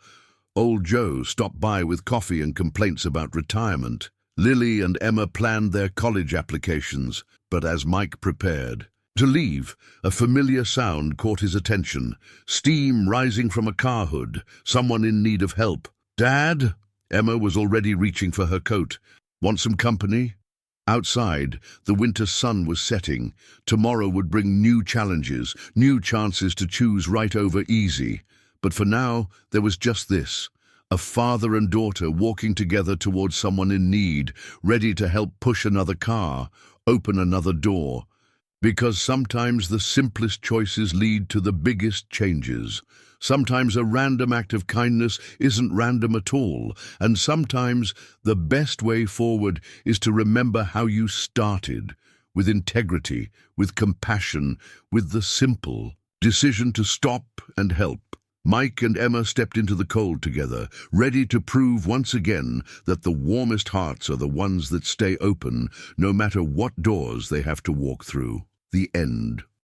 Old Joe stopped by with coffee and complaints about retirement. Lily and Emma planned their college applications, but as Mike prepared to leave, a familiar sound caught his attention. Steam rising from a car hood, someone in need of help. "Dad?" Emma was already reaching for her coat. "Want some company?" Outside, the winter sun was setting. Tomorrow would bring new challenges, new chances to choose right over easy. But for now, there was just this. A father and daughter walking together towards someone in need, ready to help push another car, open another door. Because sometimes the simplest choices lead to the biggest changes. Sometimes a random act of kindness isn't random at all, and sometimes the best way forward is to remember how you started, with integrity, with compassion, with the simple decision to stop and help. Mike and Emma stepped into the cold together, ready to prove once again that the warmest hearts are the ones that stay open, no matter what doors they have to walk through. The end.